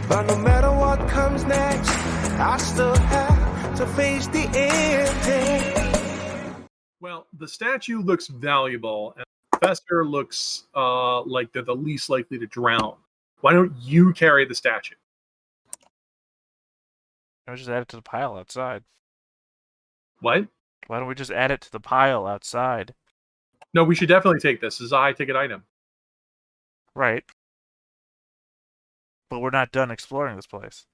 But no matter what comes next, I still have to face the ending. Well, the statue looks valuable, and the professor looks like they're the least likely to drown. Why don't you carry the statue? Why don't we just add it to the pile outside? What? Why don't we just add it to the pile outside? No, we should definitely take this. This is a high-ticket item. Right. But we're not done exploring this place.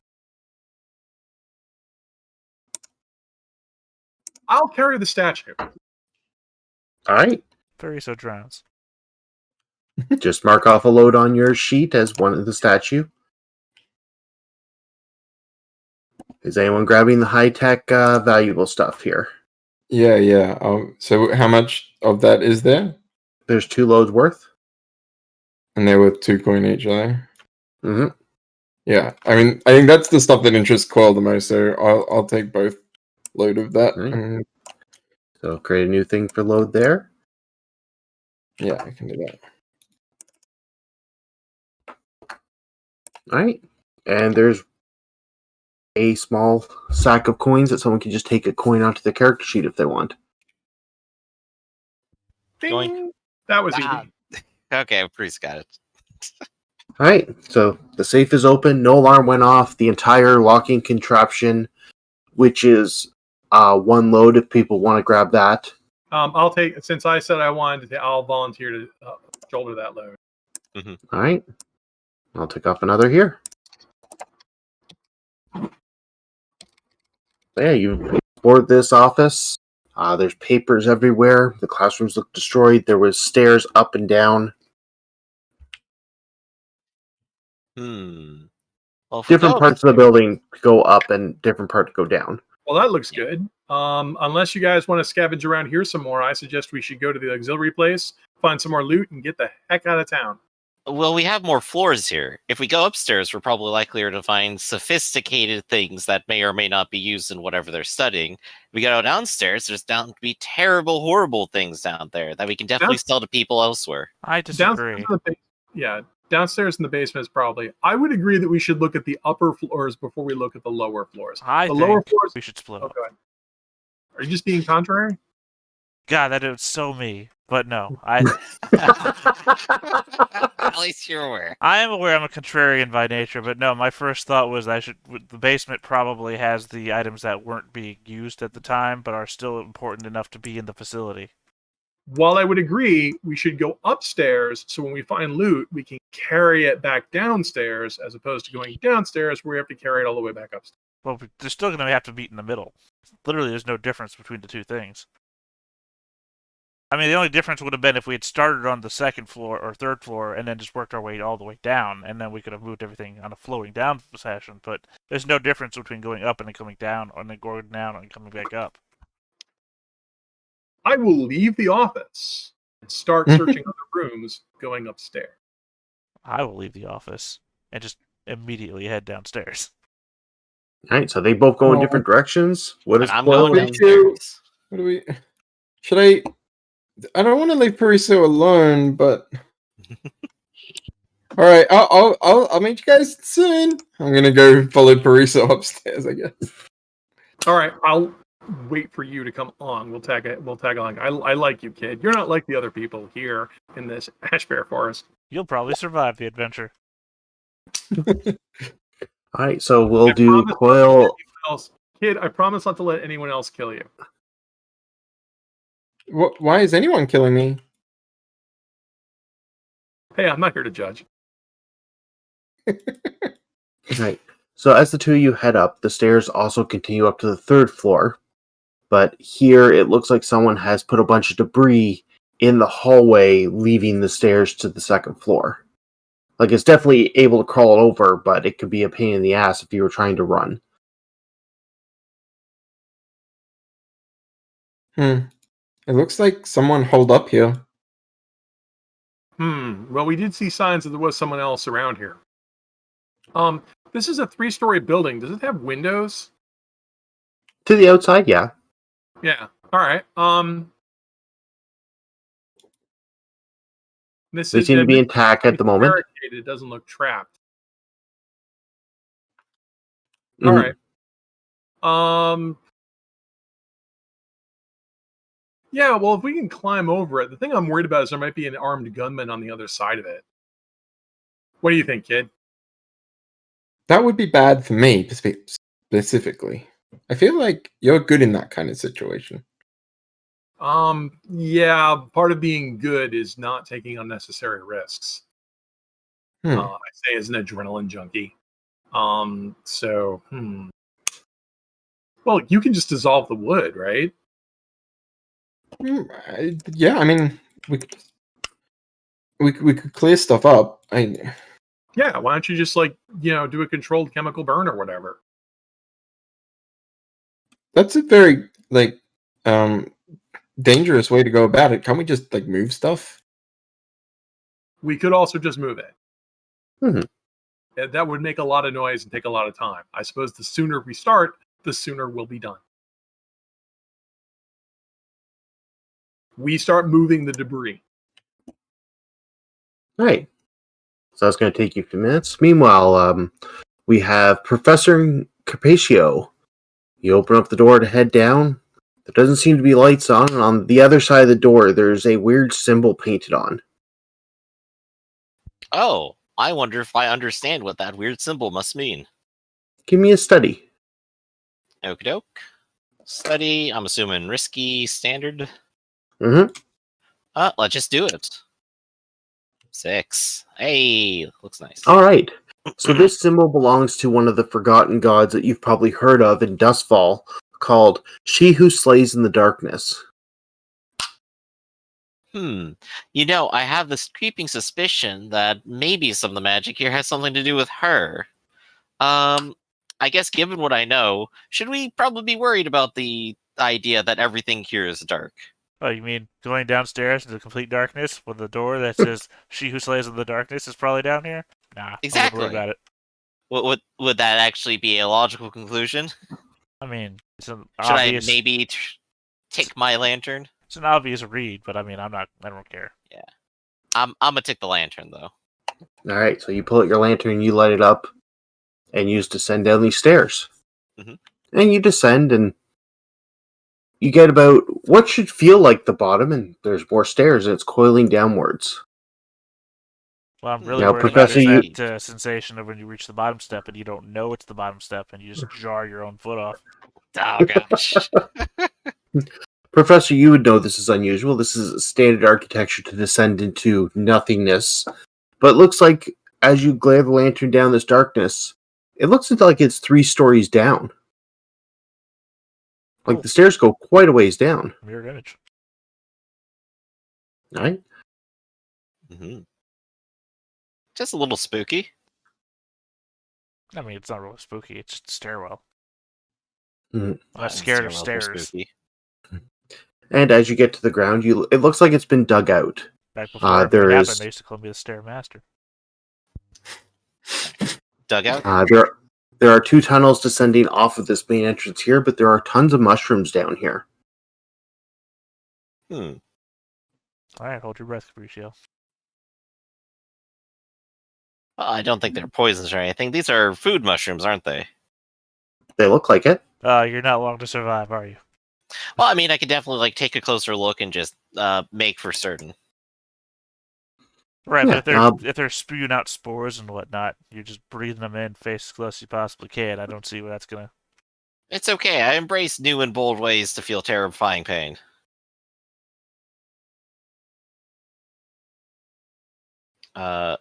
I'll carry the statue. All right. Furiso drowns. Just mark off a load on your sheet as one of the statue. Is anyone grabbing the high-tech valuable stuff here? Yeah. So how much of that is there? There's 2 loads worth. And they're worth 2 coin each, are they? Mm-hmm. Yeah. I mean, I think that's the stuff that interests Coil the most, so I'll take both load of that. Right. So create a new thing for load there. Yeah, I can do that. All right. And there's a small sack of coins that someone can just take a coin onto the character sheet if they want. Ding! That was easy. Okay, Priest got it. All right. So the safe is open. No alarm went off. The entire locking contraption, which is 1 load if people want to grab that. I'll take, since I said I wanted to, I'll volunteer to shoulder that load. Mm-hmm. All right. I'll take off another here. So yeah, you board this office. There's papers everywhere. The classrooms look destroyed. There was stairs up and down. Well, Different parts of the building go up and different parts go down. Well, that looks good. Unless you guys want to scavenge around here some more, I suggest we should go to the auxiliary place, find some more loot, and get the heck out of town. Well, we have more floors here. If we go upstairs, we're probably likelier to find sophisticated things that may or may not be used in whatever they're studying. If we go downstairs, there's down to be terrible, horrible things down there that we can definitely sell to people elsewhere. I disagree. Downstairs in the basement is probably... I would agree that we should look at the upper floors before we look at the lower floors. I think lower floors, we should split oh, up. go ahead. Are you just being contrary? God, that is so me. But no, I At least you're aware. I am aware I'm a contrarian by nature, but no, my first thought was the basement probably has the items that weren't being used at the time, but are still important enough to be in the facility. While I would agree, we should go upstairs so when we find loot, we can carry it back downstairs as opposed to going downstairs where we have to carry it all the way back upstairs. Well, they're still going to have to meet in the middle. Literally, there's no difference between the two things. I mean, the only difference would have been if we had started on the 2nd floor or 3rd floor and then just worked our way all the way down, and then we could have moved everything on a flowing down fashion. But there's no difference between going up and then coming down, or then going down and coming back up. I will leave the office and start searching other rooms going upstairs. I will leave the office and just immediately head downstairs. All right, so they both go in different directions. What is I'm Coil going do? downstairs. What do we... Should I don't want to leave Pariso alone, but... All right, I'll meet you guys soon. I'm gonna go follow Pariso upstairs, I guess. All right, I'll wait for you to come on. We'll tag along. I like you, kid. You're not like the other people here in this ash bear forest. You'll probably survive the adventure. All right, so we'll do Coil. Kid, I promise not to let anyone else kill you. Why is anyone killing me? Hey, I'm not here to judge. Right. So as the two of you head up, the stairs also continue up to the 3rd floor. But here it looks like someone has put a bunch of debris in the hallway, leaving the stairs to the 2nd floor. Like, it's definitely able to crawl over, but it could be a pain in the ass if you were trying to run. It looks like someone holed up here. Well, we did see signs that there was someone else around here. This is a 3-story building. Does it have windows? To the outside, yeah. Yeah. All right. They seem to be intact at the moment. It doesn't look trapped. All Mhm. right. Yeah, well, if we can climb over it, the thing I'm worried about is there might be an armed gunman on the other side of it. What do you think, kid? That would be bad for me specifically. I feel like you're good in that kind of situation. Yeah, part of being good is not taking unnecessary risks. Hmm. I say as an adrenaline junkie. Well, you can just dissolve the wood, right? Yeah, I mean, we could clear stuff up. Yeah, why don't you just do a controlled chemical burn or whatever? That's a very um dangerous way to go about it. Can't we just move stuff? We could also just move it. Mhm. That would make a lot of noise and take a lot of time. I suppose the sooner we start, the sooner we'll be done. We start moving the debris. Right. So that's going to take you a few minutes. Meanwhile, we have Professor Carpaccio. You open up the door to head down. There doesn't seem to be lights on, and on the other side of the door, there's a weird symbol painted on. Oh, I wonder if I understand what that weird symbol must mean. Give me a study. Okie doke. Study, I'm assuming risky, standard. Mm-hmm. Let's just do it. 6. Hey, looks nice. All right. So this symbol belongs to one of the forgotten gods that you've probably heard of in Dustfall, called She Who Slays in the Darkness. I have this creeping suspicion that maybe some of the magic here has something to do with her. I guess given what I know, should we probably be worried about the idea that everything here is dark? Oh, you mean going downstairs into complete darkness with a door that says "She who slays in the darkness" is probably down here? Nah, I wouldn't worry Exactly. about it. Would that actually be a logical conclusion? I mean, it's an Should I obvious, maybe take my lantern? it's an obvious read, but I mean, I don't care. Yeah, I'm gonna take the lantern though. All right, so you pull out your lantern, you light it up, and use to descend down these stairs. Mhm. And you descend, and you get about what should feel like the bottom, and there's more stairs, and it's coiling downwards. What I'm really Now, worried about Professor, is you that sensation of when you reach the bottom step and you don't know it's the bottom step and you just jar your own foot off. Oh gosh. Professor, you would know this is unusual. This is standard architecture to descend into nothingness. But it looks like as you glare the lantern down this darkness, it looks like it's 3 stories down. Like Cool. the stairs go quite a ways down. Mirror image. Right? hmm Just a little spooky. I mean, it's not really spooky. It's just a stairwell. Mhm. I'm not scared of Stairwells are stairs. spooky. And as you get to the ground, it looks like it's been dug out. Back before everything there happened, is- they used to call me the Stairmaster. Dugout. There are 2 tunnels descending off of this main entrance here, but there are tons of mushrooms down here. Hmm. All right, hold your breath, Capriccio. Well, I don't think they're poisons or anything. These are food mushrooms, aren't they? They look like it. You're not long to survive, are you? Well, I mean, I could definitely take a closer look and just make for certain. Right, Yeah, but if they're spewing out spores and whatnot, you're just breathing them in face as close as you possibly can. I don't see where that's gonna. It's okay. I embrace new and bold ways to feel terrifying pain. Should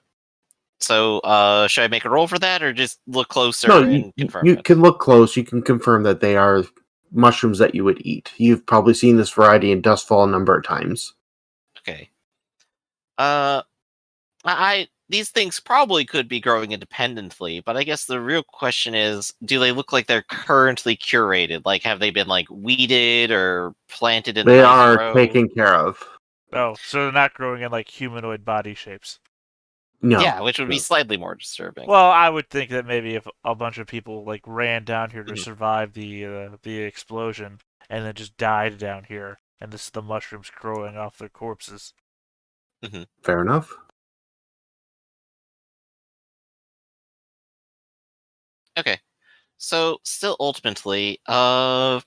I make a roll for that, or just look closer No, and confirm you it? can look close. You can confirm that they are mushrooms that you would eat. You've probably seen this variety in Dustfall a number of times. Okay. These things probably could be growing independently, but I guess the real question is, do they look like they're currently curated? Like, have they been weeded or planted in They a nice are row? taken care of. Oh, so they're not growing in humanoid body shapes. No. Yeah, which would be No. slightly more disturbing. Well, I would think that maybe if a bunch of people ran down here to Mhm. survive the explosion and then just died down here, and this is the mushrooms growing off their corpses. Fair enough. Okay. So, still ultimately, I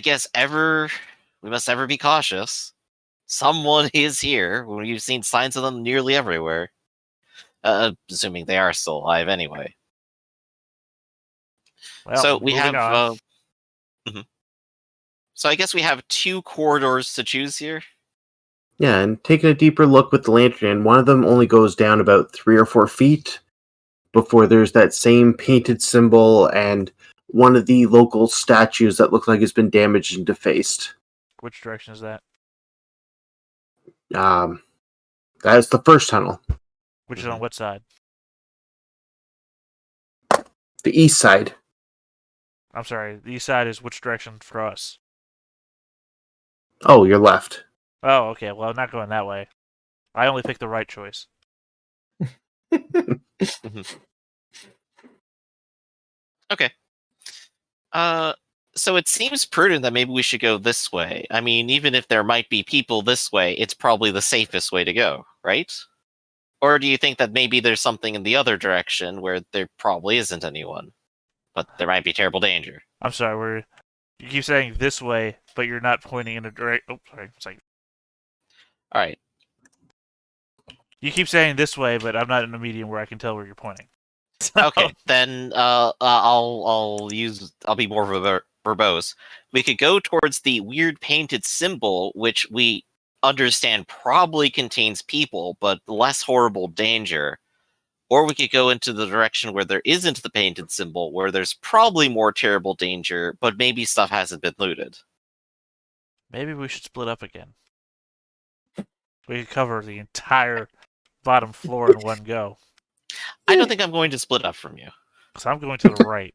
guess we must ever be cautious. Someone is here. We've seen signs of them nearly everywhere. Assuming they are still alive anyway. Well, So we moving have. on. Mhm. So I guess we have 2 corridors to choose here. Yeah, and taking a deeper look with the lantern in, one of them only goes down about 3 or 4 feet before there's that same painted symbol and one of the local statues that look like it's been damaged and defaced. Which direction is that? That is the first tunnel, Which is on what side? the east side. I'm sorry. The east side is which direction for us? Oh, your left. Oh, okay. Well, I'm not going that way. I only picked the right choice. Okay. So it seems prudent that maybe we should go this way. I mean, even if there might be people this way, it's probably the safest way to go, right? Or do you think that maybe there's something in the other direction where there probably isn't anyone, but there might be terrible danger? I'm sorry. You keep saying this way, but you're not pointing in a direct. Oh, sorry. It's like All right. you keep saying this way, but I'm not in a medium where I can tell where you're pointing. Okay, then I'll be more verbose. We could go towards the weird painted symbol, which we understand probably contains people, but less horrible danger. Or we could go into the direction where there isn't the painted symbol, where there's probably more terrible danger, but maybe stuff hasn't been looted. Maybe we should split up again. We could cover the entire bottom floor in one go. I don't think I'm going to split up from you. So I'm going to the right.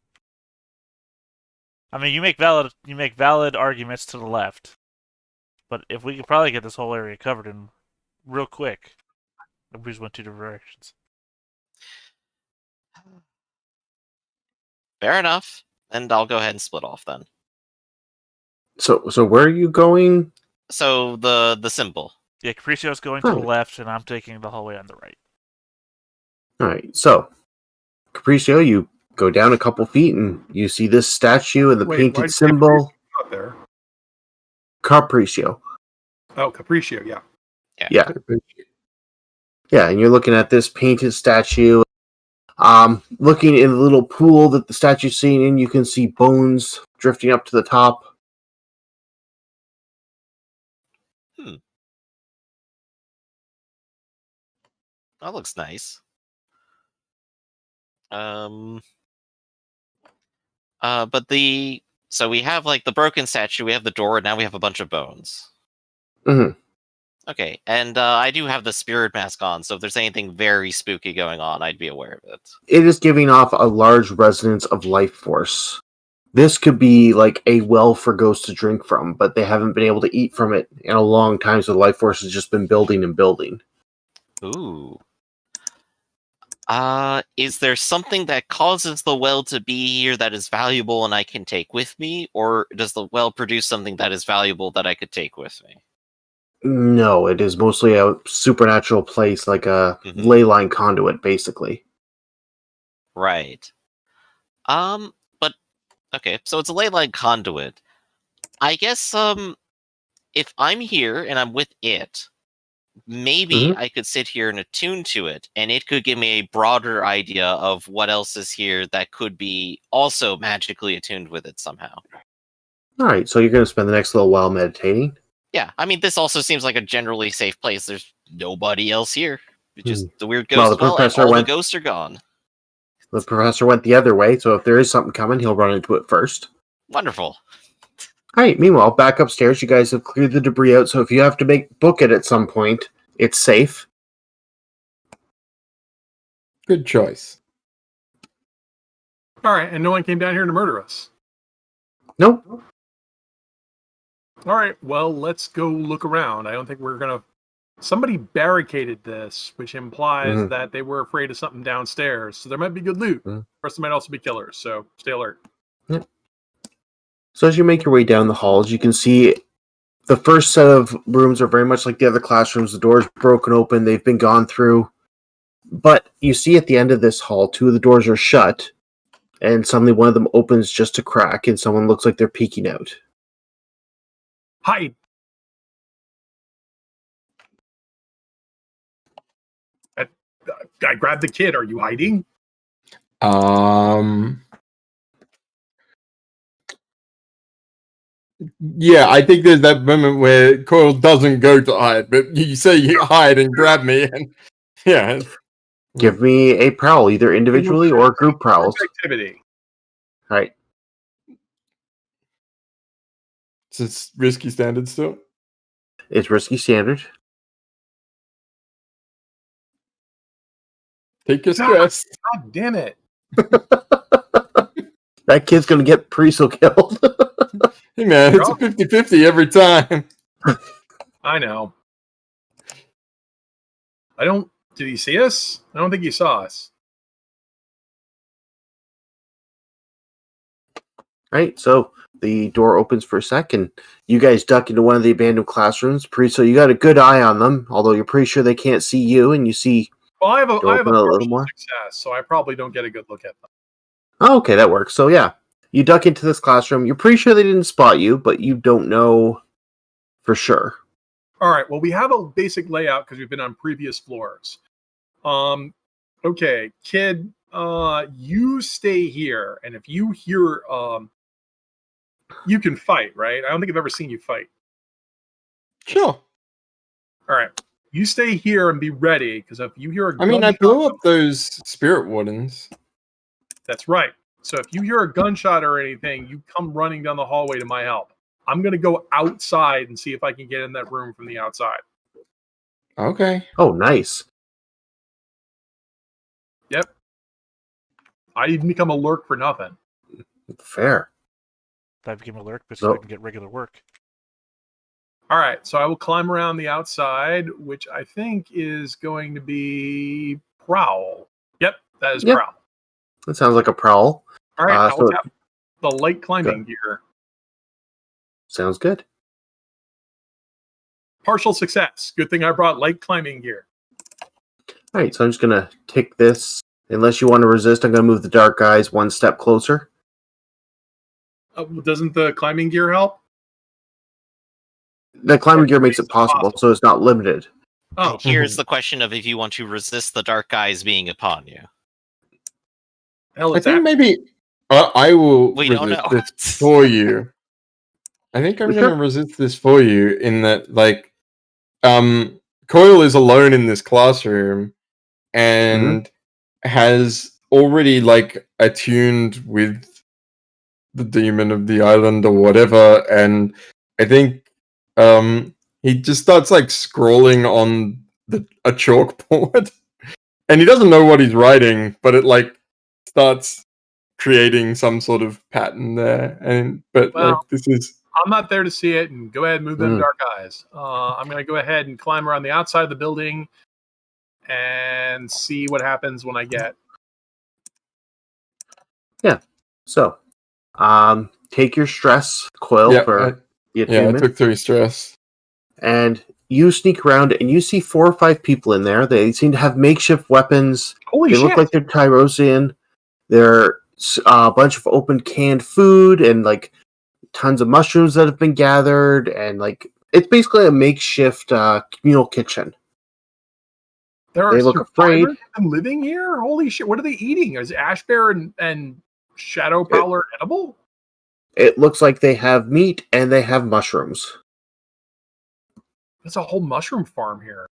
I mean, you make valid arguments to the left, but if we could probably get this whole area covered in real quick, if we just went 2 different directions. Fair enough. And I'll go ahead and split off then. So where are you going? So the symbol. Yeah, Capricio's going to the left, and I'm taking the hallway on the right. All right, so Capriccio, you go down a couple feet and you see this statue and the Wait, painted why'd you say symbol. Up there. Capriccio. Oh, Capriccio, yeah. Yeah. Yeah, and you're looking at this painted statue. Looking in the little pool that the statue's sitting in, you can see bones drifting up to the top. That looks nice. So we have like the broken statue, we have the door, and now we have a bunch of bones. Mm-hmm. Okay, and I do have the spirit mask on, so if there's anything very spooky going on, I'd be aware of it. It is giving off a large resonance of life force. This could be like a well for ghosts to drink from, but they haven't been able to eat from it in a long time, so the life force has just been building and building. Ooh. Is there something that causes the well to be here that is valuable and I can take with me? Or does the well produce something that is valuable that I could take with me? No, it is mostly a supernatural place, like a ley line conduit, basically. Right. But okay, so it's a ley line conduit. I guess if I'm here and I'm with it, maybe I could sit here and attune to it, and it could give me a broader idea of what else is here that could be also magically attuned with it somehow. Alright, so you're going to spend the next little while meditating? Yeah, I mean, this also seems like a generally safe place. There's nobody else here. It's just the weird Well, ghost the and professor all went- the ghosts are gone. The professor went the other way, so if there is something coming, he'll run into it first. Wonderful. Alright, meanwhile, back upstairs, you guys have cleared the debris out, so if you have to book it at some point, it's safe. Good choice. All right, and no one came down here to murder us. Nope. All right, well, let's go look around. I don't think we're going to... Somebody barricaded this, which implies that they were afraid of something downstairs. So there might be good loot. Or there might also be killers, so stay alert. Yep. So as you make your way down the halls, you can see the first set of rooms are very much like the other classrooms. The doors broken open, they've been gone through. But you see at the end of this hall, 2 of the doors are shut, and suddenly one of them opens just a crack, and someone looks like they're peeking out. Hide. I grabbed the kid. Are you hiding? Yeah, I think there's that moment where Coil doesn't go to hide, but you say you hide and grab me, and yeah. Give me a prowl, either individually or group prowls. Activity. All right. So it's risky standard still. It's risky standard. Take your stress. God damn it. That kid's going to get Priso killed. Hey man, it's a 50-50 every time. I know. Did he see us? I don't think he saw us. Right, so the door opens for a second. You guys duck into one of the abandoned classrooms. Priso, you got a good eye on them, although you're pretty sure they can't see you, and you see... Well, I have a little partial more success, so I probably don't get a good look at them. Oh, okay, that works. So yeah, you duck into this classroom. You're pretty sure they didn't spot you, but you don't know for sure. All right. Well, we have a basic layout because we've been on previous floors. Okay, kid, you stay here, and if you hear, you can fight, right? I don't think I've ever seen you fight. Sure. All right, you stay here and be ready because if you hear a I mean, I gunshot blew up those spirit wardens. That's right. So if you hear a gunshot or anything, you come running down the hallway to my help. I'm going to go outside and see if I can get in that room from the outside. Okay. Oh, nice. Yep. I didn't become a lurk for nothing. Fair. I became a lurk, but so I can get regular work. All right. So I will climb around the outside, which I think is going to be Prowl. Yep. That is Prowl. That sounds like a prowl. All right. So I'll tap the light climbing gear. Sounds good. Partial success. Good thing I brought light climbing gear. All right, so I'm just going to take this. Unless you want to resist, I'm going to move the dark guys one step closer. Doesn't the climbing gear help? The climbing gear makes it possible, so it's not limited. Oh, Here's the question of if you want to resist the dark guys being upon you. hell I is think that? maybe I will We don't resist know. this for you. I think I'm going to resist this for you in that, like, Coil is alone in this classroom and has already, like, attuned with the demon of the island or whatever, and I think he just starts, like, scrawling on a chalkboard, and he doesn't know what he's writing, but it, like, starts creating some sort of pattern there, like, this is... I'm not there to see it, and go ahead and move them dark eyes. I'm going to go ahead and climb around the outside of the building and see what happens when I get. Yeah. So, take your stress, Coil, for the attunement. I took 3 stress. And you sneak around, and you see 4 or 5 people in there. They seem to have makeshift weapons. Holy they shit. look like they're Tyrosian. They're a bunch of open canned food and, like, tons of mushrooms that have been gathered, and like it's basically a makeshift communal kitchen. They look afraid. And living here? Holy shit! What are they eating? Is Ash Bear and Shadow Prowler edible? It looks like they have meat and they have mushrooms. There's a whole mushroom farm here.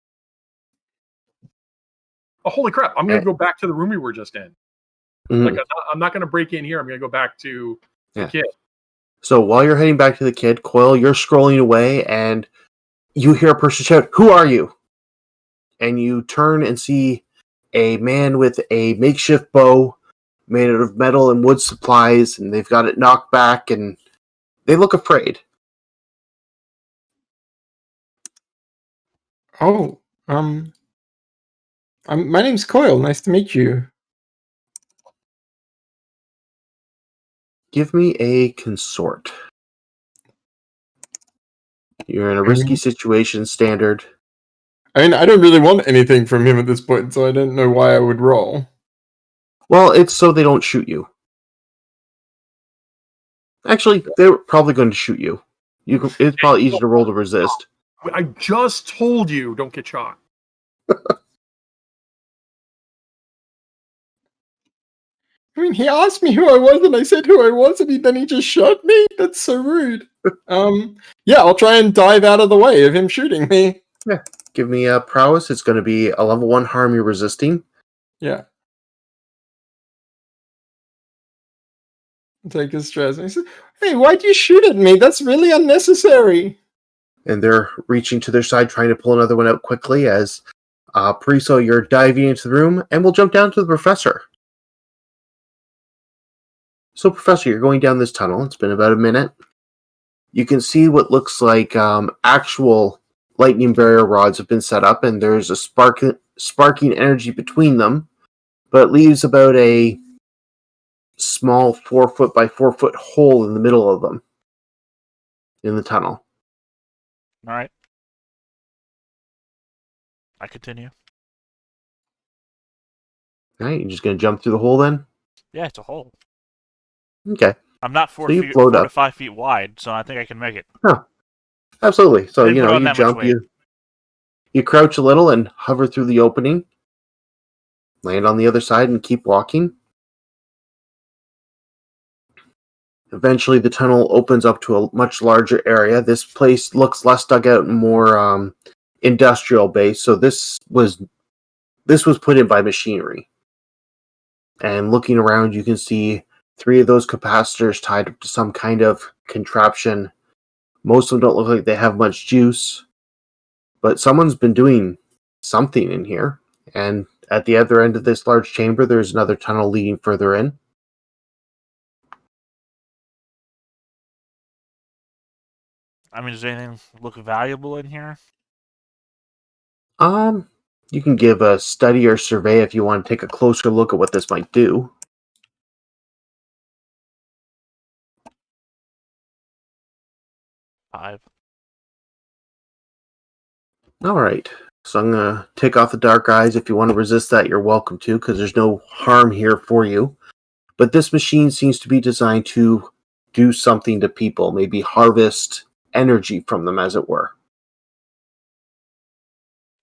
Oh, holy crap! I'm gonna go back to the room we were just in. Like I'm not gonna break in here. I'm gonna go back to the kid. So while you're heading back to the kid, Coil, you're scrolling away and you hear a person shout, "Who are you?" And you turn and see a man with a makeshift bow made out of metal and wood supplies, and they've got it knocked back, and they look afraid. Oh, my name's Coil. Nice to meet you. Give me a consort. You're in a risky situation, standard. I mean, I don't really want anything from him at this point, so I don't know why I would roll. Well, it's so they don't shoot you. Actually, they're probably going to shoot you. It's probably easy to roll to resist. I just told you, don't get shot. I mean, he asked me who I was, and I said who I was, and then he just shot me? That's so rude. Yeah, I'll try and dive out of the way of him shooting me. Yeah. Give me a prowess. It's going to be a level 1 harm you're resisting. Yeah. Take his stress. And he said, hey, why'd you shoot at me? That's really unnecessary. And they're reaching to their side, trying to pull another one out quickly as Pariso, you're diving into the room, and we'll jump down to the professor. So, Professor, you're going down this tunnel. It's been about a minute. You can see what looks like actual lightning barrier rods have been set up, and there's a sparking energy between them, but it leaves about a small 4 foot by 4 foot hole in the middle of them in the tunnel. All right. I continue. All right, you're just going to jump through the hole then? Yeah, it's a hole. Okay. I'm not 4 So you feet, float 4 up. to 5 feet wide, so I think I can make it. Absolutely. So, Didn't you put know, on you that much jump, weight. you crouch a little and hover through the opening, land on the other side and keep walking. Eventually, the tunnel opens up to a much larger area. This place looks less dug out and more industrial based. So this was put in by machinery. And looking around, you can see 3 of those capacitors tied up to some kind of contraption. Most of them don't look like they have much juice, but someone's been doing something in here. And at the other end of this large chamber, there's another tunnel leading further in. I mean, does anything look valuable in here? You can give a study or survey if you want to take a closer look at what this might do. Five. All right. So I'm going to take off the dark eyes. If you want to resist that, you're welcome to, because there's no harm here for you. But this machine seems to be designed to do something to people, maybe harvest energy from them, as it were.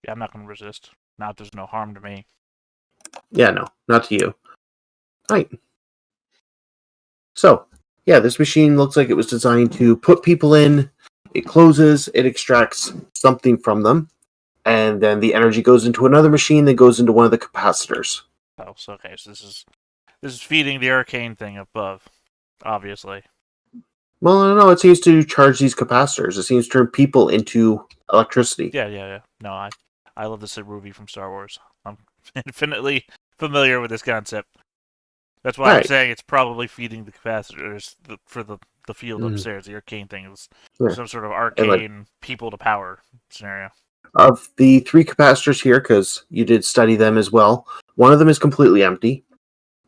Yeah, I'm not going to resist. Not if there's no harm to me. Yeah, no, not to you. Right. So, yeah, this machine looks like it was designed to put people in. It closes, it extracts something from them, and then the energy goes into another machine that goes into one of the capacitors. Oh, so okay. So this is feeding the arcane thing above, obviously. Well, no, it seems to charge these capacitors. It seems to turn people into electricity. Yeah. No, I love the movie from Star Wars. I'm infinitely familiar with this concept. That's why I'm Right. saying it's probably feeding the capacitors for the field upstairs. The arcane thing is some sort of arcane people to power scenario. Of the 3 capacitors here, because you did study them as well, one of them is completely empty.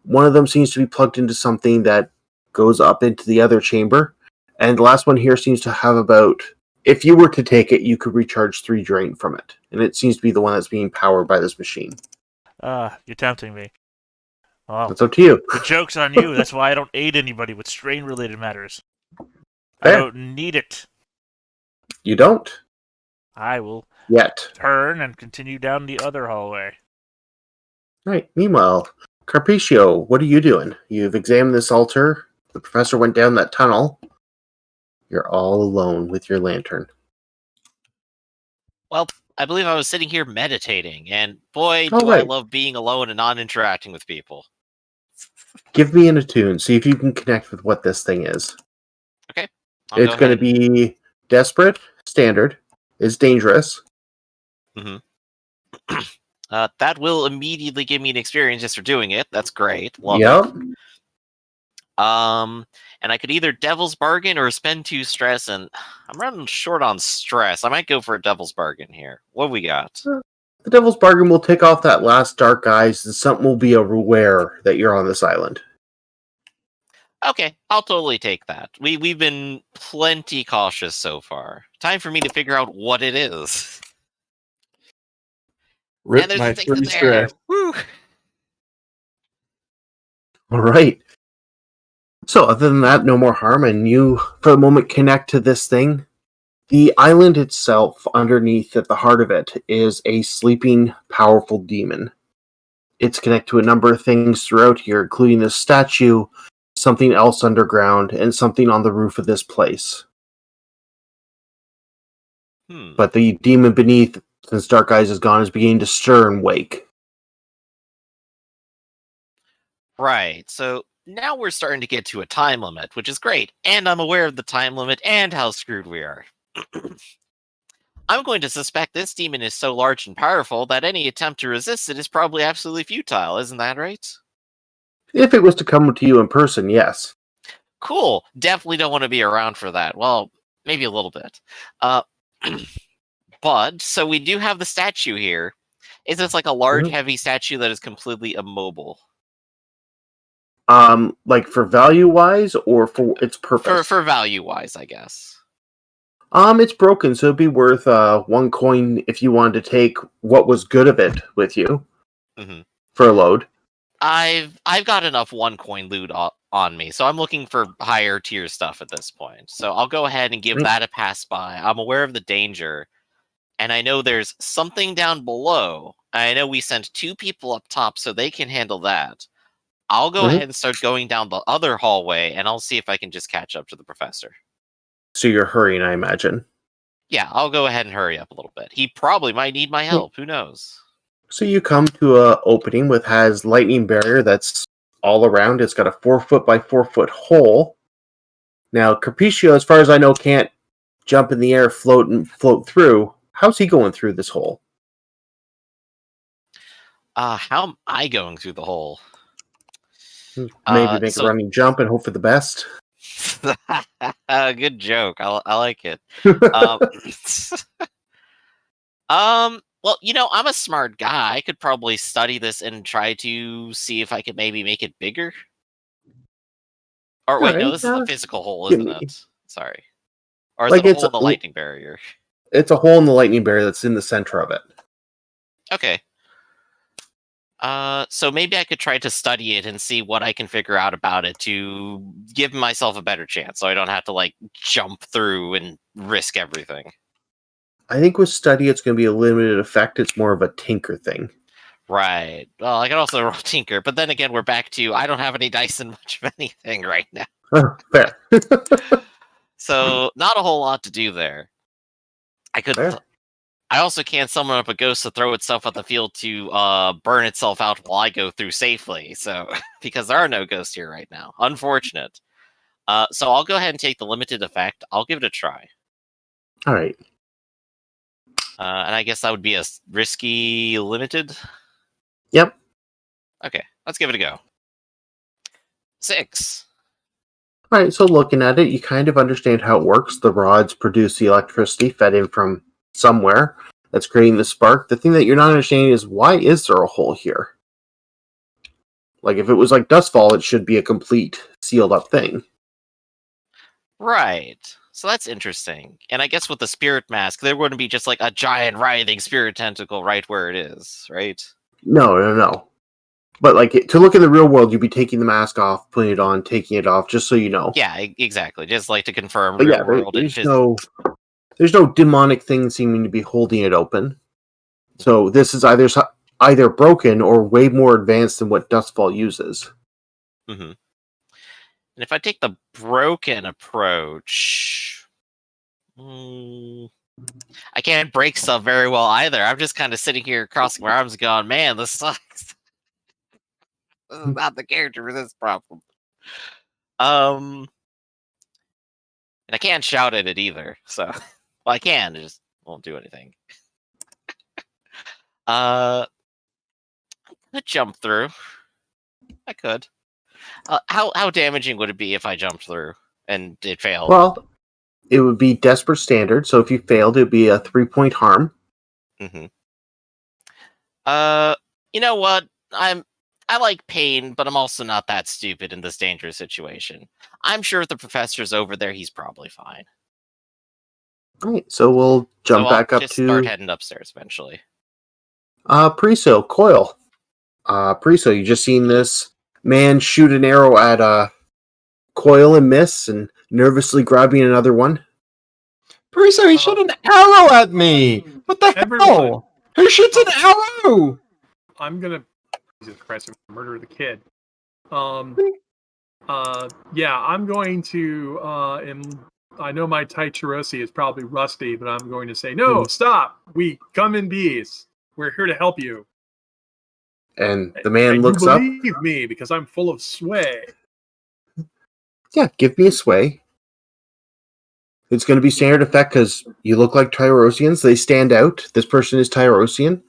One of them seems to be plugged into something that goes up into the other chamber. And the last one here seems to have about, if you were to take it, you could recharge 3 drain from it. And it seems to be the one that's being powered by this machine. You're tempting me. Well, That's up to you. the joke's on you. That's why I don't aid anybody with strain-related matters. Fair. I don't need it. You don't? I will Yet. turn and continue down the other hallway. Right. Meanwhile, Carpatio, what are you doing? You've examined this altar. The professor went down that tunnel. You're all alone with your lantern. Well, I believe I was sitting here meditating, and boy, Oh, do I right. love being alone and not interacting with people. Give me an attune. See if you can connect with what this thing is. Okay. I'll It's go going to ahead and- be desperate, standard, is dangerous. that will immediately give me an experience just for doing it. That's great. Love Yep. it. And I could either Devil's Bargain or spend 2 stress, and I'm running short on stress. I might go for a Devil's Bargain here. What do we got? The Devil's Bargain will take off that last dark eyes, and something will be aware that you're on this island. Okay, I'll totally take that. We've been plenty cautious so far. Time for me to figure out what it is. Rip And there's my a thing 3 there. stress. Woo! All right. So, other than that, no more harm, and you, for the moment, connect to this thing. The island itself, underneath at the heart of it, is a sleeping, powerful demon. It's connected to a number of things throughout here, including this statue, something else underground, and something on the roof of this place. But the demon beneath, since Dark Eyes is gone, is beginning to stir and wake. Right. So now we're starting to get to a time limit, which is great. And I'm aware of the time limit and how screwed we are. I'm going to suspect this demon is so large and powerful that any attempt to resist it is probably absolutely futile, isn't that right? If it was to come to you in person, yes. Cool. Definitely don't want to be around for that. Well, maybe a little bit. But, so we do have the statue here. Is this like a large, heavy statue that is completely immobile? Like for value-wise, or for its purpose? For value-wise, I guess. It's broken, so it'd be worth 1 coin if you wanted to take what was good of it with you for a load. I've got enough 1 coin loot on me, so I'm looking for higher tier stuff at this point. So I'll go ahead and give that a pass by. I'm aware of the danger, and I know there's something down below. I know we sent 2 people up top, so they can handle that. I'll go ahead and start going down the other hallway, and I'll see if I can just catch up to the professor. So you're hurrying, I imagine. Yeah, I'll go ahead and hurry up a little bit. He probably might need my help. Who knows? So you come to a opening with has lightning barrier that's all around. It's got a 4-foot by 4-foot hole. Now, Capriccio, as far as I know, can't jump in the air, float through. How's he going through this hole? How am I going through the hole? Maybe make a running jump and hope for the best. Good joke. I like it. Well, I'm a smart guy. I could probably study this and try to see if I could maybe make it bigger. Or wait, no, this is the physical hole, isn't it? Sorry. Or is it a hole in the lightning barrier? It's a hole in the lightning barrier that's in the center of it. Okay. So maybe I could try to study it and see what I can figure out about it to give myself a better chance, so I don't have to jump through and risk everything. I think with study, it's going to be a limited effect. It's more of a tinker thing. Right. Well, I can also roll tinker, but then again, we're back to I don't have any dice in much of anything right now. Fair. So not a whole lot to do there. I also can't summon up a ghost to throw itself at the field to burn itself out while I go through safely. So because there are no ghosts here right now, unfortunate. So I'll go ahead and take the limited effect. I'll give it a try. All right. And I guess that would be a risky limited. Yep. Okay, let's give it a go. 6. All right. So looking at it, you kind of understand how it works. The rods produce the electricity fed in from somewhere that's creating the spark. The thing that you're not understanding is why is there a hole here? Like if it was like Dustfall, it should be a complete sealed up thing. Right. So that's interesting. And I guess with the spirit mask, there wouldn't be just a giant writhing spirit tentacle right where it is, right? No. But to look in the real world, you'd be taking the mask off, putting it on, taking it off, just so you know. Yeah, exactly. Just to confirm But real world. There's no demonic thing seeming to be holding it open. So this is either broken or way more advanced than what Dustfall uses. Mm-hmm. And if I take the broken approach, I can't break stuff very well either. I'm just kind of sitting here crossing my arms and going, man, this sucks. This is not the character for this problem. And I can't shout at it either. So, well, I can, it just won't do anything. I could jump through. I could. How damaging would it be if I jumped through and it failed? Well, it would be desperate standard. So if you failed, it would be a 3-point harm. Mm-hmm. You know what? I like pain, but I'm also not that stupid in this dangerous situation. I'm sure if the professor's over there, he's probably fine. All right, so we'll jump back up to start heading upstairs eventually. Priso, Coil. Priso, you just seen this man shoot an arrow at Coil and miss, and nervously grabbing another one. Bruce, he shot an arrow at me! What the Everyone. hell? Who shoots an arrow? I'm gonna. Jesus Christ! I'm gonna murder the kid. Yeah, I'm going to. I know my Taichirosi is probably rusty, but I'm going to say, no, stop. We come in peace. We're here to help you. And the man and looks you up. believe me because I'm full of sway. Yeah, give me a sway. It's going to be standard effect because you look like Tyrosians. They stand out. This person is Tyrosian.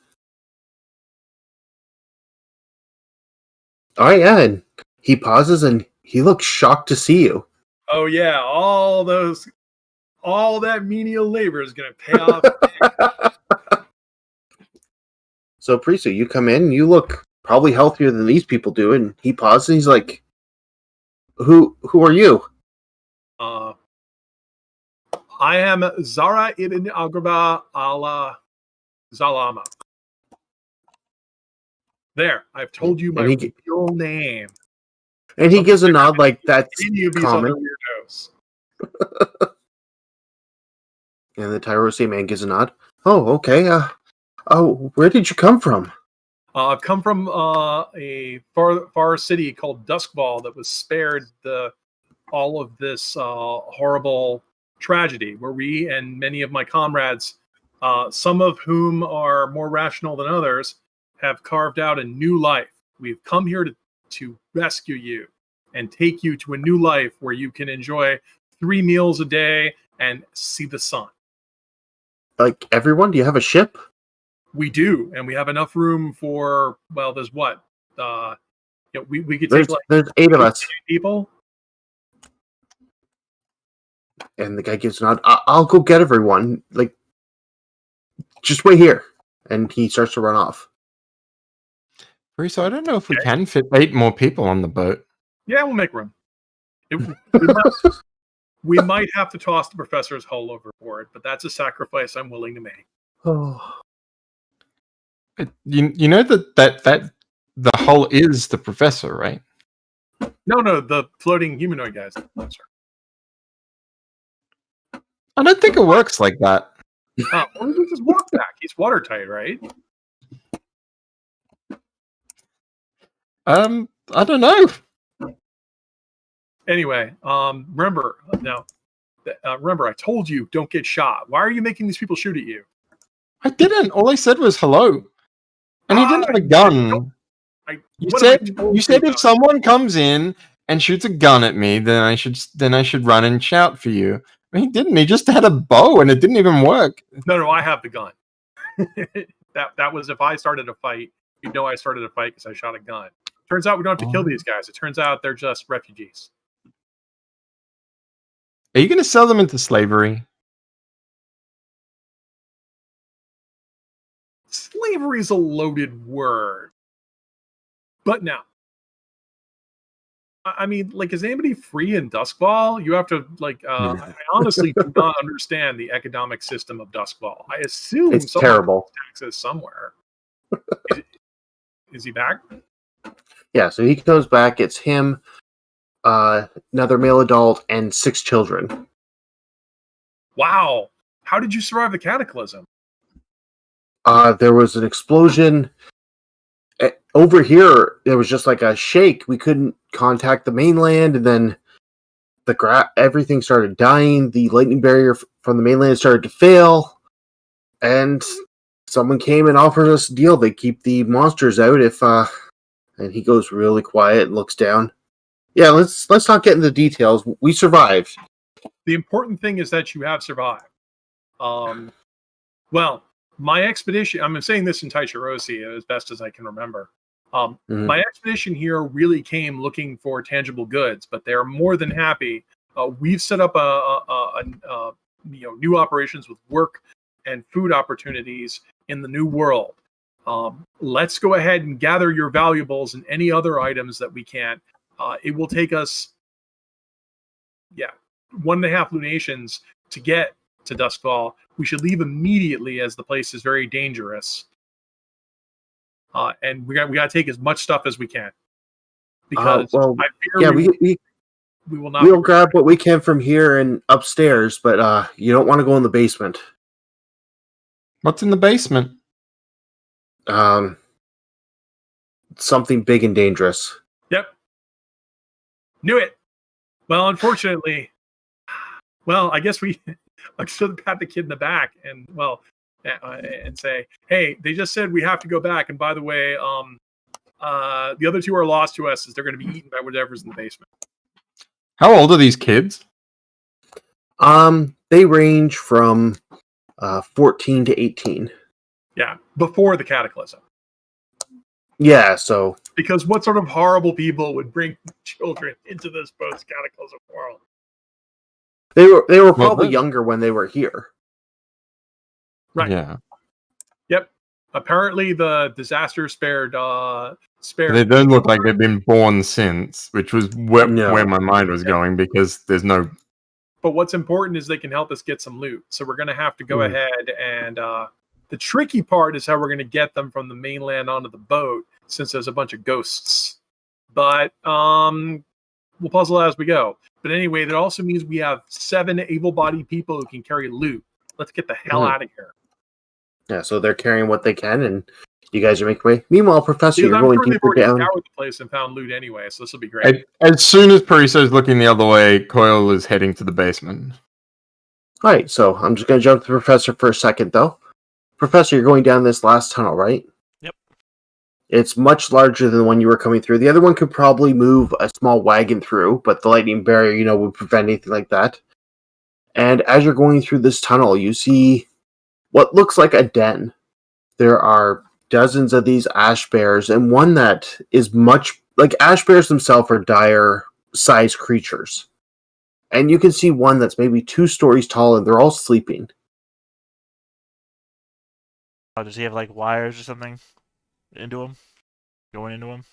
All right, yeah, and he pauses and he looks shocked to see you. Oh yeah, all that menial labor is going to pay off. So, Priso, you come in. You look probably healthier than these people do, and he pauses. And he's like, "Who are you?" I am Zara ibn Agraba ala Zalama. There, I've told you my real name. And he gives a nod like that's any of these common. other weirdos. And the Tyrosian man gives a nod. Oh, okay. Where did you come from? I've come from a far city called Duskball that was spared all of this horrible tragedy, where we and many of my comrades, some of whom are more rational than others, have carved out a new life. We've come here to rescue you and take you to a new life where you can enjoy 3 meals a day and see the sun. Like everyone? Do you have a ship? We do, and we have enough room for, well, there's what? We could There's take there's 8 of us. people. And the guy gives a nod. I'll go get everyone. Like, just wait here. And he starts to run off. Bruce, I don't know if we can fit 8 more people on the boat. Yeah, we'll make room. We might have to toss the professor's hull overboard, but that's a sacrifice I'm willing to make. Oh. You know that the hull is the professor, right? No, the floating humanoid guys. No, sir. I don't think it works like that. Well, we can just walk back. He's watertight, right? I don't know. Anyway, remember, I told you don't get shot. Why are you making these people shoot at you? I didn't. All I said was hello. And he didn't have a gun. You said if someone comes in and shoots a gun at me, then I should run and shout for you. But he didn't. He just had a bow and it didn't even work. No, I have the gun. that was if I started a fight. You'd know I started a fight because I shot a gun. Turns out we don't have to kill these guys. It turns out they're just refugees. Are you going to sell them into slavery? Slavery is a loaded word. But now, I mean, like, is anybody free in Duskball? You have to, like, I honestly do not understand the economic system of Duskball. I assume it's terrible. Taxes somewhere. Is he back? Yeah, so he goes back. It's him, another male adult, and 6 children. Wow. How did you survive the cataclysm? There was an explosion. Over here, there was just like a shake. We couldn't contact the mainland, and then everything started dying. The lightning barrier from the mainland started to fail, and someone came and offered us a deal. They keep the monsters out if. And he goes really quiet and looks down. Yeah, let's not get into the details. We survived. The important thing is that you have survived. Well, my expedition, I'm saying this in Taichirosi as best as I can remember. My expedition here really came looking for tangible goods, but they're more than happy. We've set up new operations with work and food opportunities in the new world. Let's go ahead and gather your valuables and any other items that we can. It will take us, 1.5 lunations to get to Duskfall. We should leave immediately as the place is very dangerous. And we got to take as much stuff as we can because I fear we will not. We'll grab what we can from here and upstairs, but you don't want to go in the basement. What's in the basement? Something big and dangerous. Yep. Knew it. Well, unfortunately, I guess I should pat the kid in the back and say, hey, they just said we have to go back. And by the way, the other two are lost to us as they're going to be eaten by whatever's in the basement. How old are these kids? They range from 14 to 18. Yeah, before the cataclysm. Yeah, so because what sort of horrible people would bring children into this post-cataclysm world? They were probably younger when they were here. Right. Yeah. Yep. Apparently, the disaster spared. They don't look like they've been born since, which was where my mind was going, because there's no. But what's important is they can help us get some loot. So we're going to have to go ahead and. The tricky part is how we're going to get them from the mainland onto the boat, since there's a bunch of ghosts. But we'll puzzle as we go. But anyway, that also means we have 7 able-bodied people who can carry loot. Let's get the hell out of here. Yeah, so they're carrying what they can, and you guys are making way. Meanwhile, Professor, you're going deeper down. They've already the place and found loot anyway, so this will be great. As soon as Parisa is looking the other way, Coil is heading to the basement. All right, so I'm just going to jump to the Professor for a second, though. Professor, you're going down this last tunnel, right? Yep. It's much larger than the one you were coming through. The other one could probably move a small wagon through, but the lightning barrier, would prevent anything like that. And as you're going through this tunnel, you see what looks like a den. There are dozens of these ash bears, and one that is much like ash bears themselves are dire-sized creatures. And you can see one that's maybe 2 stories tall, and they're all sleeping. Oh, does he have like wires or something into him? Going into him?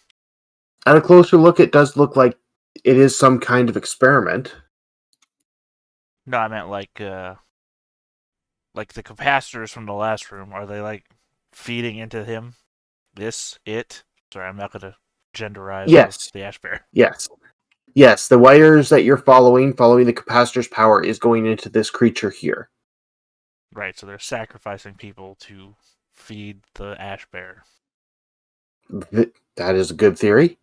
At a closer look, it does look like it is some kind of experiment. No, I meant like the capacitors from the last room. Are they like feeding into him? It? Sorry, I'm not going to genderize the ash bear. Yes, the wires that you're following the capacitor's power is going into this creature here. Right, so they're sacrificing people to feed the ash bear. That is a good theory.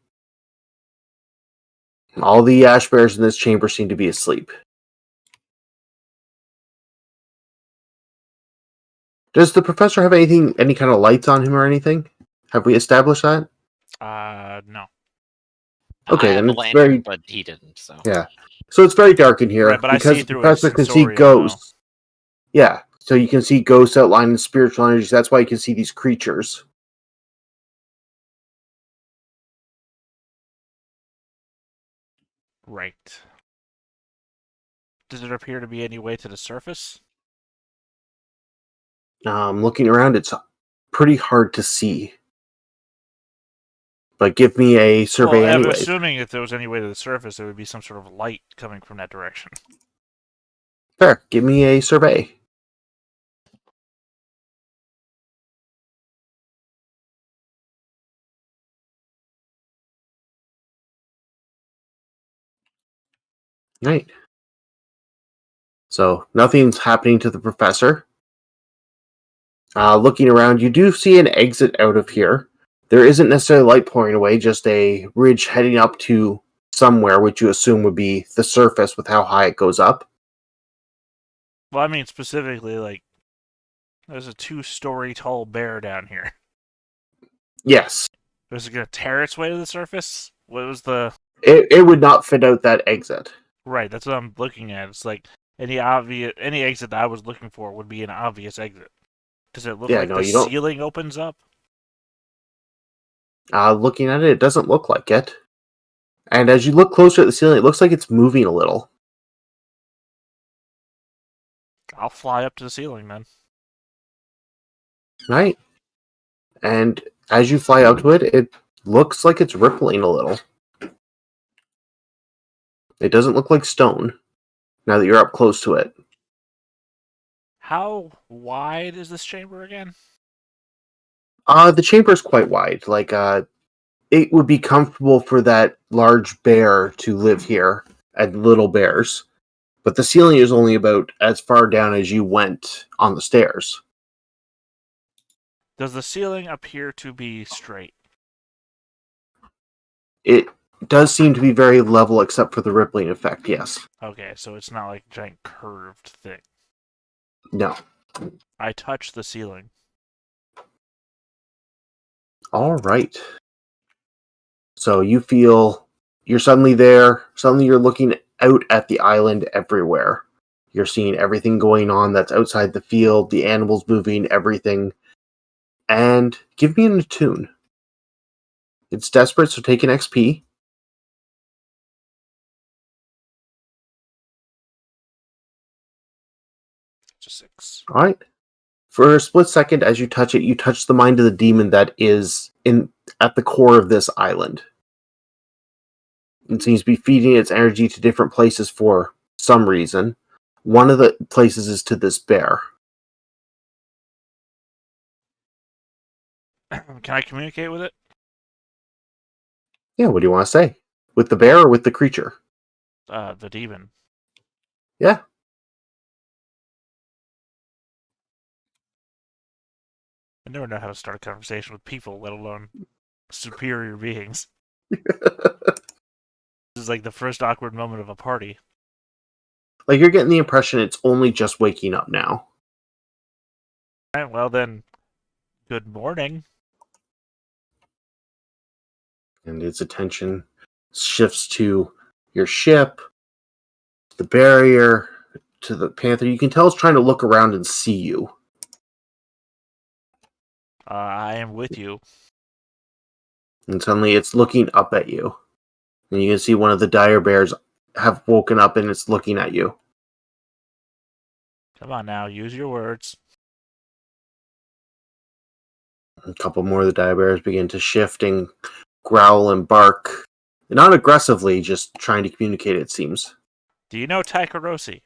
All the ash bears in this chamber seem to be asleep. Does the professor have any kind of lights on him or anything? Have we established that? No. Okay, I then had a it's lantern, very but he didn't. So yeah. So it's very dark in here, Right, but because I see the through professor can see ghosts. Yeah, so you can see ghosts outlined in spiritual energies. That's why you can see these creatures. Right. Does it appear to be any way to the surface? Looking around, it's pretty hard to see. But give me a survey I'm anyway. assuming if there was any way to the surface, there would be some sort of light coming from that direction. Fair. Give me a survey. Right. So nothing's happening to the professor. Looking around, you do see an exit out of here. There isn't necessarily light pouring away, just a ridge heading up to somewhere, which you assume would be the surface with how high it goes up. Well, I mean specifically, like, there's a 2-story tall bear down here. Yes. Was it going to tear its way to the surface? What was the... It would not fit out that exit. Right, that's what I'm looking at. It's like any exit that I was looking for would be an obvious exit. Does it look like the ceiling opens up? Looking at it, it doesn't look like it. And as you look closer at the ceiling, it looks like it's moving a little. I'll fly up to the ceiling then. Right. And as you fly out to it, it looks like it's rippling a little. It doesn't look like stone, now that you're up close to it. How wide is this chamber again? The chamber is quite wide. Like, it would be comfortable for that large bear to live here, and little bears. But the ceiling is only about as far down as you went on the stairs. Does the ceiling appear to be straight? It does seem to be very level except for the rippling effect, yes. Okay, so it's not like a giant curved thing. No. I touch the ceiling. All right. So you feel you're suddenly there. Suddenly you're looking out at the island everywhere. You're seeing everything going on that's outside the field, the animals moving, everything. And give me an attune. It's desperate, so take an XP. Just 6. All right. For a split second, as you touch it, you touch the mind of the demon that is at the core of this island. It seems to be feeding its energy to different places for some reason. One of the places is to this bear. Can I communicate with it? Yeah, what do you want to say? With the bear or with the creature? The demon. Yeah. I never know how to start a conversation with people, let alone superior beings. This is like the first awkward moment of a party. Like, you're getting the impression it's only just waking up now. Alright, well then, good morning. And its attention shifts to your ship, the barrier, to the panther. You can tell it's trying to look around and see you. I am with you. And suddenly it's looking up at you. And you can see one of the dire bears have woken up and it's looking at you. Come on now, use your words. A couple more of the dire bears begin to shift and growl and bark. Not aggressively, just trying to communicate, it seems. Do you know Takarosi?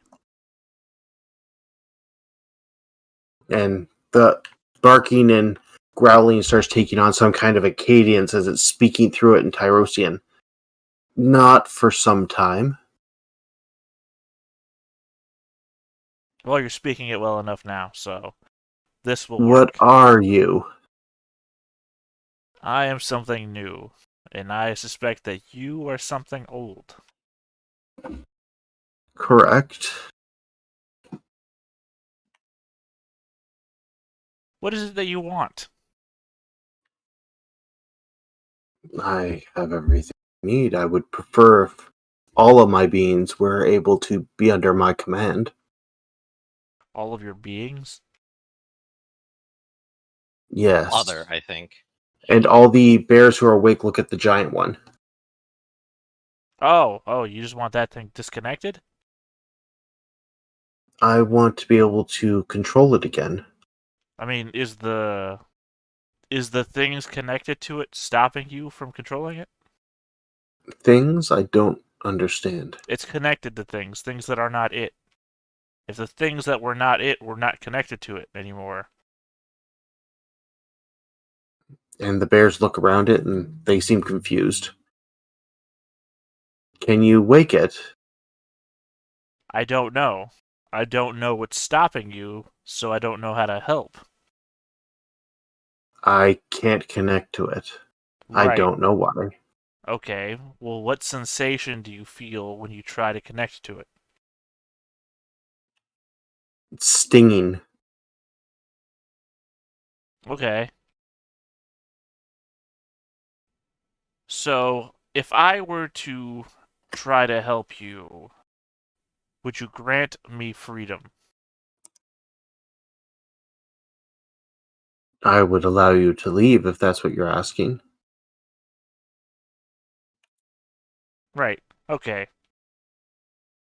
And the barking and growling starts taking on some kind of a cadence as it's speaking through it in Tyrosian. Not for some time. Well, you're speaking it well enough now, so this will What work. are you? I am something new, and I suspect that you are something old. Correct. What is it that you want? I have everything I need. I would prefer if all of my beings were able to be under my command. All of your beings? Yes. Other, I think. And all the bears who are awake look at the giant one. Oh, you just want that thing disconnected? I want to be able to control it again. I mean, is the things connected to it stopping you from controlling it? Things I don't understand. It's connected to things that are not it. If the things that were not it were not connected to it anymore. And the bears look around it and they seem confused. Can you wake it? I don't know. I don't know what's stopping you, so I don't know how to help. I can't connect to it. I Right. don't know why. Okay, well, what sensation do you feel when you try to connect to it? It's stinging. Okay. So, if I were to try to help you, would you grant me freedom? I would allow you to leave if that's what you're asking. Right. Okay.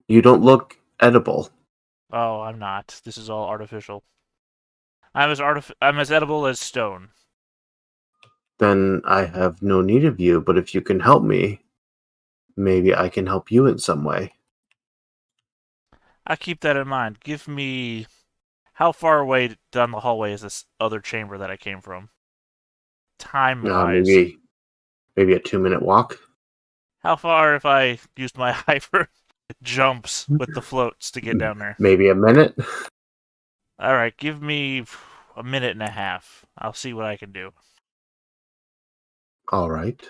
You don't look edible. Oh, I'm not. This is all artificial. I'm as edible as stone. Then I have no need of you, but if you can help me, maybe I can help you in some way. I keep that in mind. Give me... How far away down the hallway is this other chamber that I came from? Time-wise. Maybe a 2-minute walk. How far if I used my hyper? jumps with the floats to get down there. Maybe a minute. All right, give me a minute and a half. I'll see what I can do. All right.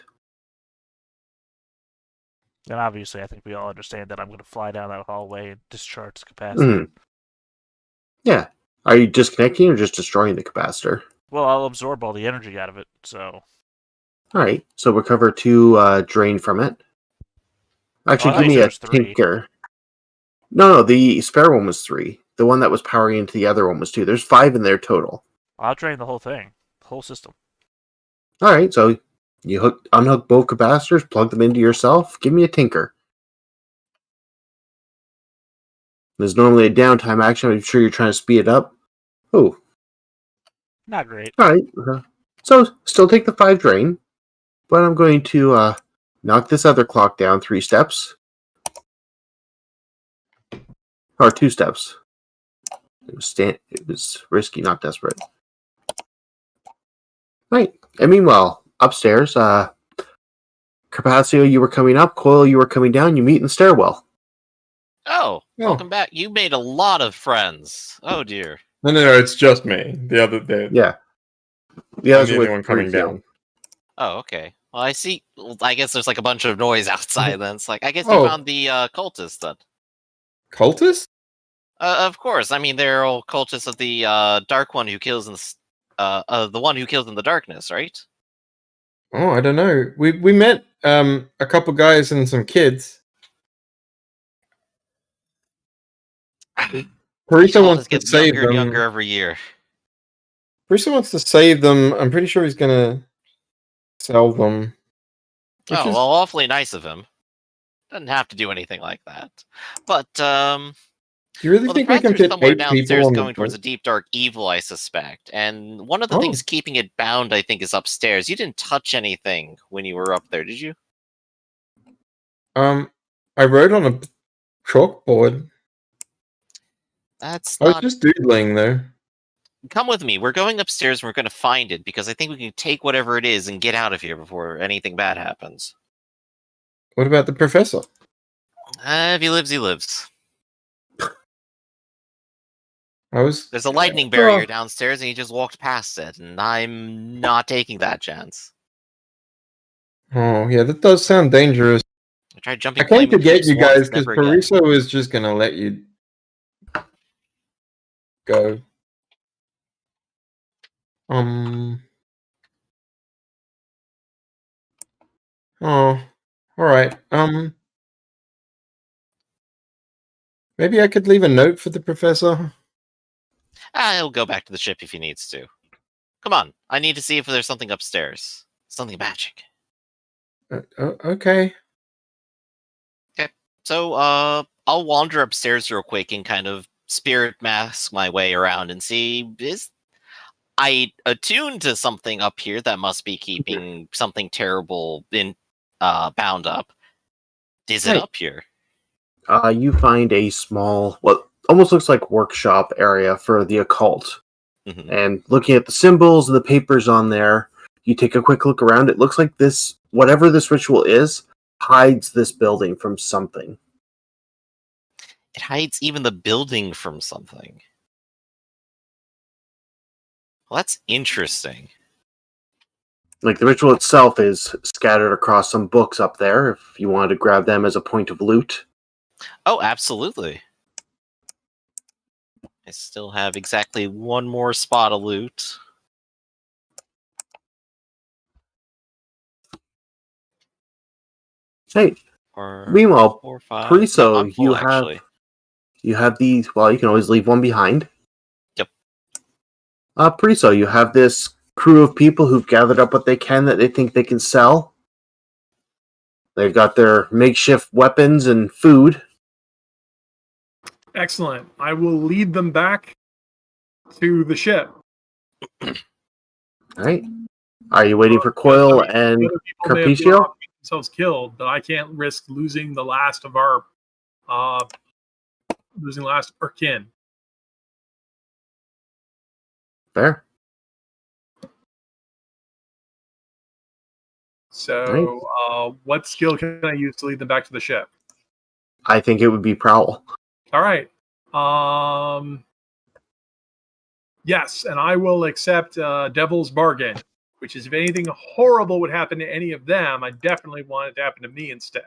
And obviously, I think we all understand that I'm going to fly down that hallway and discharge the capacitor. Mhm. Yeah. Are you disconnecting or just destroying the capacitor? Well, I'll absorb all the energy out of it, so... All right. So recover 2 drain from it. Actually, I give thought you me said it a was 3. tinker. No, the spare one was 3. The one that was powering into the other one was 2. There's 5 in there total. I'll drain the whole thing. The whole system. All right. So you unhook both capacitors, plug them into yourself. Give me a tinker. There's normally a downtime action. I'm sure you're trying to speed it up. Oh, Not great. all right. So still take the 5 drain, but I'm going to knock this other clock down 3 steps. Or 2 steps. It was risky, not desperate. Right. And meanwhile, upstairs, Carpaccio, you were coming up. Coil, you were coming down. You meet in the stairwell. Oh, welcome back. You made a lot of friends. Oh dear. No, it's just me. The other day. Yeah. The I'm others the are only with one coming Fabrizio. down. Oh, okay. Well, I see. Well, I guess there's like a bunch of noise outside. Then it's like I guess you Oh. found the cultists then. Cultist? Of course. I mean, they're all cultists of the dark one who kills in the one who kills in the darkness, right? Oh, I don't know. We met a couple guys and some kids. Parisa Cultists wants to get save younger and them. younger every year. Parisa wants to save them. I'm pretty sure he's gonna sell them. Which Oh, is well, awfully nice of him. Doesn't have to do anything like that. But Do you really well, the think we can professor's fit somewhere 8 people downstairs on the going towards boat? a deep dark evil, I suspect. And one of the Oh. things keeping it bound, I think, is upstairs. You didn't touch anything when you were up there, did you? I wrote on a chalkboard. That's I was not. just doodling there. Come with me. We're going upstairs and we're going to find it because I think we can take whatever it is and get out of here before anything bad happens. What about the professor? If he lives, he lives. There's a lightning barrier downstairs and he just walked past it, and I'm not taking that chance. Oh, yeah, that does sound dangerous. I tried jumping I can't flaming forget ships you once, guys because never again. Parisa is just gonna let you go. Oh, all right. Maybe I could leave a note for the professor. He'll go back to the ship if he needs to. Come on, I need to see if there's something upstairs. Something magic. Okay. So, I'll wander upstairs real quick and kind of spirit mask my way around and see, is I attuned to something up here that must be keeping something terrible in bound up. Is it Right. up here? You find a small, what almost looks like workshop area for the occult. Mhm. And looking at the symbols and the papers on there, you take a quick look around. It looks like this, whatever this ritual is, hides this building from something. It hides even the building from something. Well, that's interesting. Like the ritual itself is scattered across some books up there if you wanted to grab them as a point of loot. Oh, absolutely. I still have exactly one more spot of loot. Hey, Or meanwhile, 4, 5. Priso, No, I'm full, actually. you have these. Well, you can always leave one behind. Yep. Priso, you have this crew of people who've gathered up what they can that they think they can sell. They've got their makeshift weapons and food. Excellent. I will lead them back to the ship. All right. Are you waiting for Coil and Other people may have Carpicio? gotten themselves killed, but I can't risk losing the last of our kin. Fair. So, what skill can I use to lead them back to the ship? I think it would be Prowl. All right. Yes, and I will accept Devil's Bargain, which is if anything horrible would happen to any of them, I definitely want it to happen to me instead.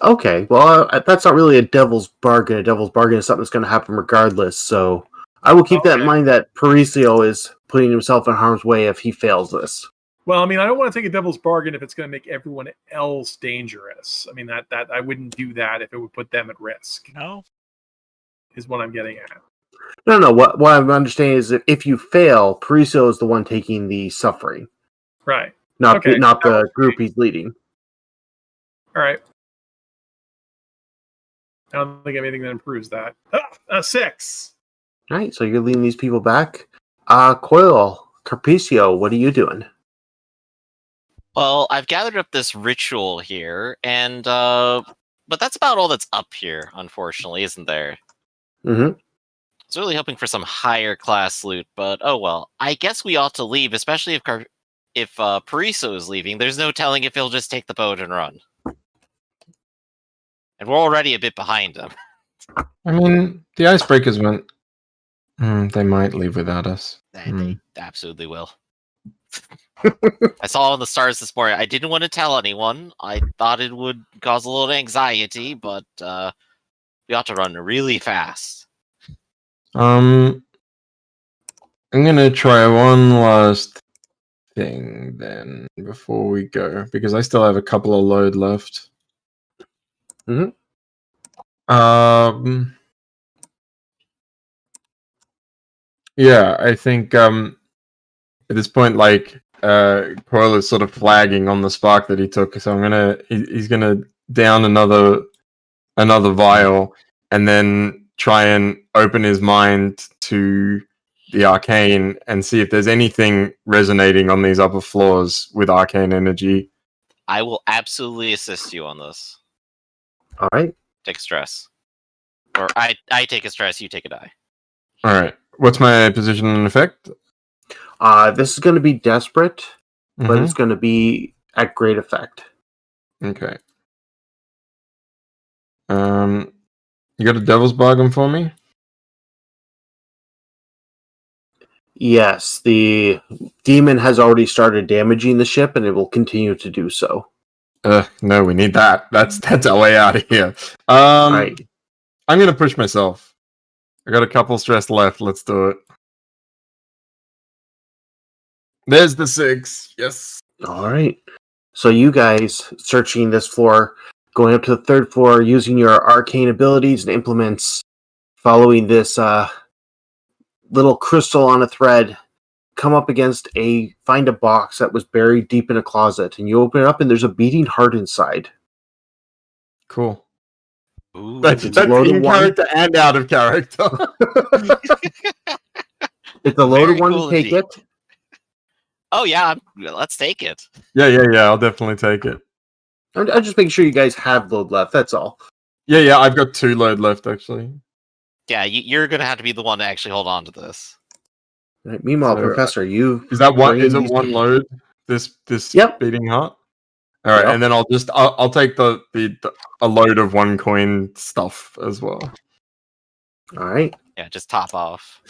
Okay, well, that's not really a Devil's Bargain. A Devil's Bargain is something that's going to happen regardless, so I will keep that in mind that Parisio is putting himself in harm's way if he fails this. Well, I mean, I don't want to take a Devil's Bargain if it's going to make everyone else dangerous. I mean, that I wouldn't do that if it would put them at risk. No. Is what I'm getting at. No. What I'm understanding is that if you fail, Parisio is the one taking the suffering, Right. not Okay. not the group he's leading. All right. I don't think anything that improves that. A 6. All right, so you're leading these people back. Coil, Carpicio, what are you doing? Well, I've gathered up this ritual here, and but that's about all that's up here, unfortunately, isn't there? Mm-hmm. I was really hoping for some higher class loot, but oh well. I guess we ought to leave, especially if Pariso is leaving. There's no telling if he'll just take the boat and run. And we're already a bit behind him. I mean, the icebreakers went. They might leave without us. They absolutely will. I saw on the stars this morning. I didn't want to tell anyone. I thought it would cause a little anxiety, but we ought to run really fast. I'm gonna try one last thing then before we go because I still have a couple of load left. Mm-hmm. Yeah, I think at this point, like Coil is sort of flagging on the spark that he took, so he's gonna down another vial and then try and open his mind to the arcane and see if there's anything resonating on these upper floors with arcane energy. I will absolutely assist you on this. All right. Take a stress. Or I take a stress, you take a die. All right. What's my position and effect? This is going to be desperate, but it's going to be at great effect. Okay. You got a Devil's Bargain for me? Yes, the demon has already started damaging the ship, and it will continue to do so. No, we need that. That's our way out of here. Right. I'm gonna push myself. I got a couple stress left. Let's do it. There's the 6. Yes. All right. So you guys searching this floor, going up to the 3rd floor, using your arcane abilities and implements, following this little crystal on a thread, come up against find a box that was buried deep in a closet, and you open it up, and there's a beating heart inside. Cool. Ooh. That's in character and out of character. It's a loaded Very one cool to take indeed. it. Oh yeah, let's take it. Yeah. I'll definitely take it. I'm just making sure you guys have load left. That's all. Yeah. I've got 2 load left actually. Yeah, you're gonna have to be the one to actually hold on to this. Right. Meanwhile, So, Professor, you is that one? Is it these- one load? This Yep. beating heart. All right, Yep. and then I'll take a load of 1 coin stuff as well. All right. Yeah, just top off.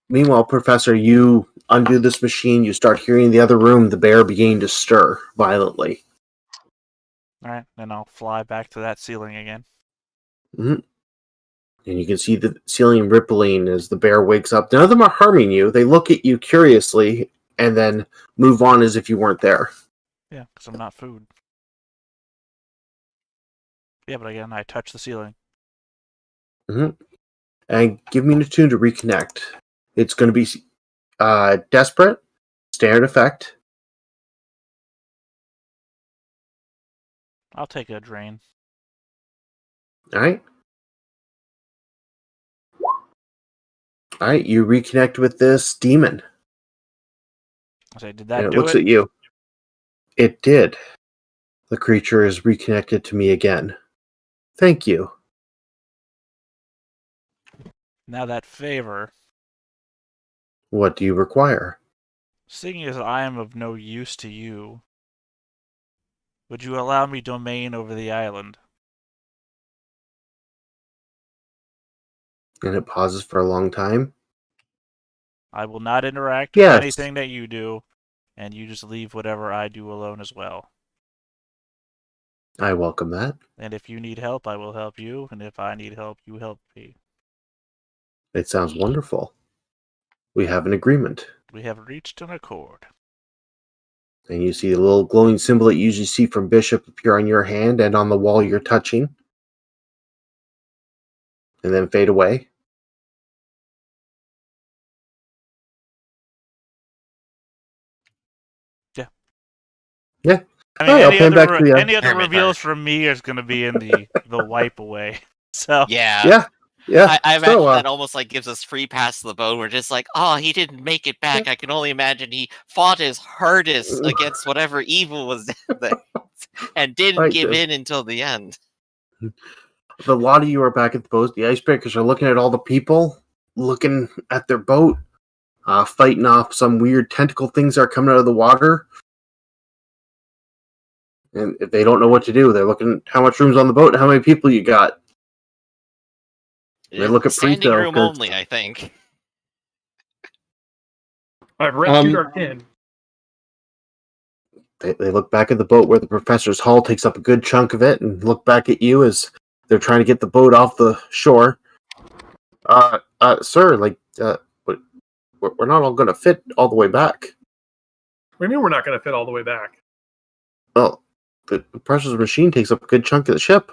Meanwhile, Professor, you undo this machine. You start hearing in the other room the bear beginning to stir violently. All right, then I'll fly back to that ceiling again. Mm-hmm. And you can see the ceiling rippling as the bear wakes up. None of them are harming you. They look at you curiously and then move on as if you weren't there. Yeah, because I'm not food. Yeah, but again, I touch the ceiling. Mm-hmm. And give me an attune to reconnect. It's going to be desperate, standard effect. I'll take a drain. All right. All right, you reconnect with this demon. I say, did And that it do looks it? at you. It did. The creature is reconnected to me again. Thank you. Now that favor, What do you require? Seeing as I am of no use to you, would you allow me domain over the island? And it pauses for a long time. I will not interact with Yes. anything that you do, and you just leave whatever I do alone as well. I welcome that. And if you need help, I will help you, and if I need help, you help me. It sounds wonderful. We have an agreement. We have reached an accord. And you see the little glowing symbol that you usually see from Bishop appear on your hand and on the wall you're touching. And then fade away. Yeah. Yeah. I mean, Alright, I'll pan back to the any other Hermit reveals heart. from me is going to be in the wipe away. So Yeah. Yeah. I imagine So, that almost like gives us free pass to the boat. We're just like, oh, he didn't make it back. I can only imagine he fought his hardest against whatever evil was there and didn't Right, give in until the end. a lot of you are back at the boat. The icebreakers are looking at all the people, looking at their boat, fighting off some weird tentacle things that are coming out of the water. And if they don't know what to do, they're looking at how much room's on the boat and how many people you got. They look at Standing pre-sale, room 'cause- only, I think. I've read Two Dark In. They look back at the boat where the professor's hull takes up a good chunk of it and look back at you as they're trying to get the boat off the shore. Sir, but we're not all going to fit all the way back. What do you mean we're not going to fit all the way back? Well, the professor's machine takes up a good chunk of the ship.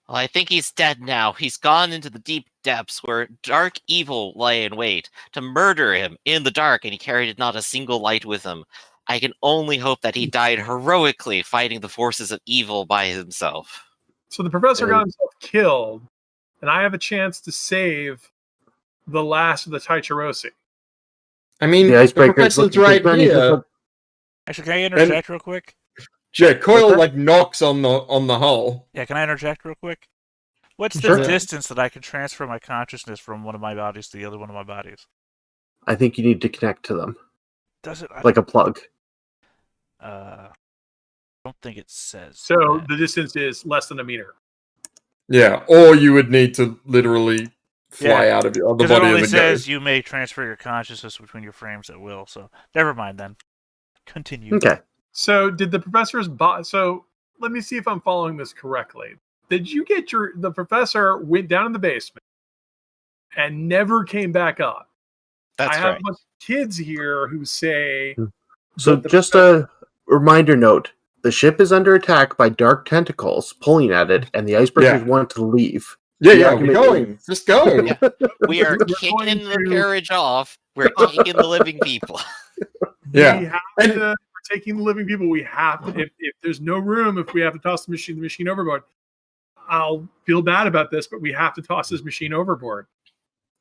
Well, I think he's dead now. He's gone into the deep depths where dark evil lay in wait to murder him in the dark, and he carried not a single light with him. I can only hope that he died heroically fighting the forces of evil by himself. So the professor And- got himself killed, and I have a chance to save the last of the Taichirosi. I mean, The the icebreaker is professor's looking right concerned. He's just here. like, actually, can I interject real quick? Yeah, Coil that? like knocks on the hull. Yeah, can I interject real quick? What's the Sure. distance that I can transfer my consciousness from one of my bodies to the other one of my bodies? I think you need to connect to them, Does it? like a plug. I don't think it says. So that. the distance is less than a meter. Yeah, or you would need to literally fly out of the Because body it only of the says ghost. you may transfer your consciousness between your frames at will. So never mind then. Continue. Okay. So did the professor's so let me see if I'm following this correctly. Did you get the professor went down in the basement and never came back up? That's I have right. a bunch of kids here who say So that the just a reminder note. The ship is under attack by dark tentacles pulling at it, and the icebreakers want to leave. Yeah, The we're argument going. Just go. Yeah. We are We're kicking going the to- carriage off. We're kicking the living people. Yeah. we have And- to, we're taking the living people. We have to, if there's no room, if we have to toss the machine overboard, I'll feel bad about this, but we have to toss this machine overboard.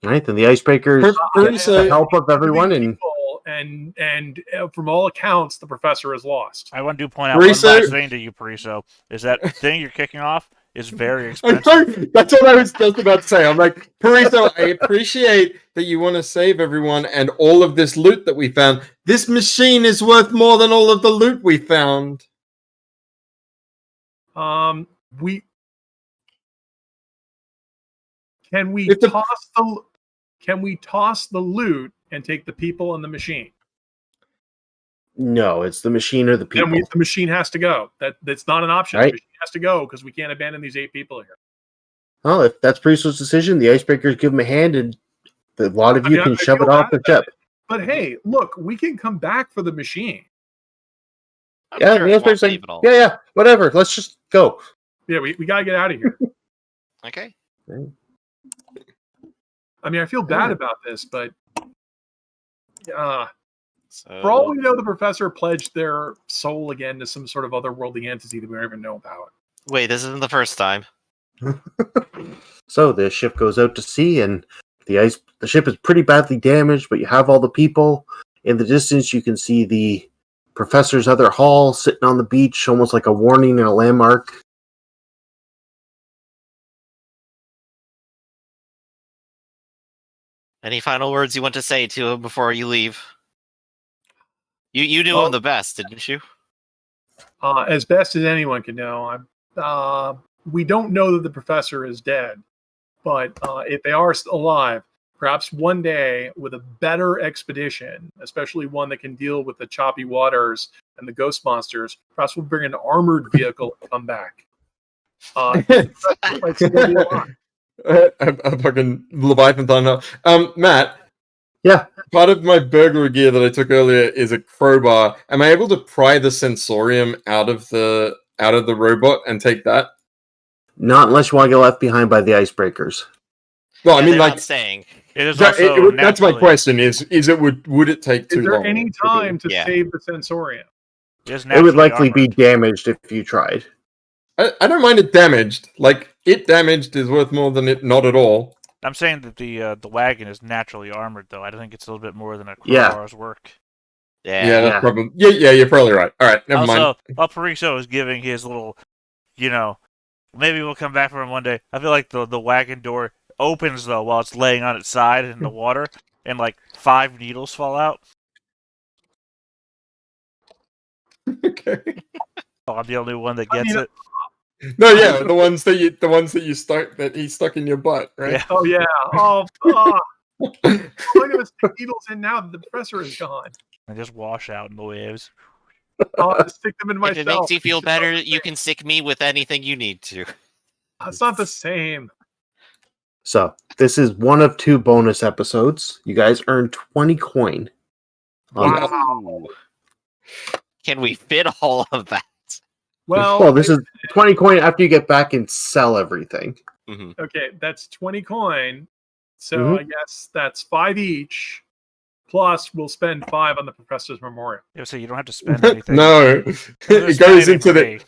All right, then the icebreakers get Pariso- the help of everyone, Living and people, and from all accounts, the professor is lost. I want to point out one Pariso- last thing to you, Pariso. Is that thing you're kicking off is very I expensive. know, that's what I was just about to say. I'm like, Pariso, I appreciate that you want to save everyone and all of this loot that we found. This machine is worth more than all of the loot we found. We can we If the- toss the loot and take the people and the machine? no, it's the machine or the people. Then the machine has to go. That's not an option. Right. The machine has to go because we can't abandon these 8 people here. Well, if that's Priest's decision, the icebreakers give him a hand, and a lot of I you mean, can I shove feel it off bad the about ship. But hey, look, we can come back for the machine. I'm Yeah, sure the it won't icebreakers leave like, at all. yeah, whatever. Let's just go. Yeah, we got to get out of here. Okay. I mean, I feel bad Yeah. about this, but So for all we know, the professor pledged their soul again to some sort of otherworldly entity that we don't even know about. wait, this isn't the first time. So the ship goes out to sea, and the ship is pretty badly damaged, but you have all the people. In the distance, you can see the professor's other hull sitting on the beach, almost like a warning and a landmark. Any final words you want to say to him before you leave? You knew him the best, didn't you? As best as anyone can know. We don't know that the professor is dead, but if they are still alive, perhaps one day with a better expedition, especially one that can deal with the choppy waters and the ghost monsters, perhaps we'll bring an armored vehicle and come back. The professor might still be alive. A fucking Leviathan Thunder. Matt. Yeah. Part of my burglary gear that I took earlier is a crowbar. Am I able to pry the sensorium out of the robot and take that? Not unless you want to get left behind by the icebreakers. Well, Yeah, I mean, they're like, not staying. It is also that's my question. Is it would it take too Is there long? any time to Yeah. save the sensorium? It would likely be damaged if you tried. I don't mind it damaged. Like, it damaged is worth more than it not at all. I'm saying that the wagon is naturally armored, though. I don't think it's a little bit more than a crowbar's work. Yeah. That's probably you're probably right. All right, never mind. Also, while Parikso is giving his little, maybe we'll come back for him one day. I feel like the wagon door opens, though, while it's laying on its side in the water, and, 5 needles fall out. Okay. Oh, I'm the only one that gets it. No, yeah, the ones that he stuck in your butt, right? Yeah. Oh yeah. Oh. Look at us stick needles in now that the professor is gone. I just wash out in the waves. I'll stick them in If myself. it makes you feel better, you can stick me with anything you need to. It's not the same. So, this is one of 2 bonus episodes. You guys earned 20 coin. Wow. Can we fit all of that? Well, this is 20 coin after you get back and sell everything. Mm-hmm. Okay, that's 20 coin. So I guess that's 5 each. Plus, we'll spend 5 on the professor's memorial. Yeah, so you don't have to spend anything. No, it goes into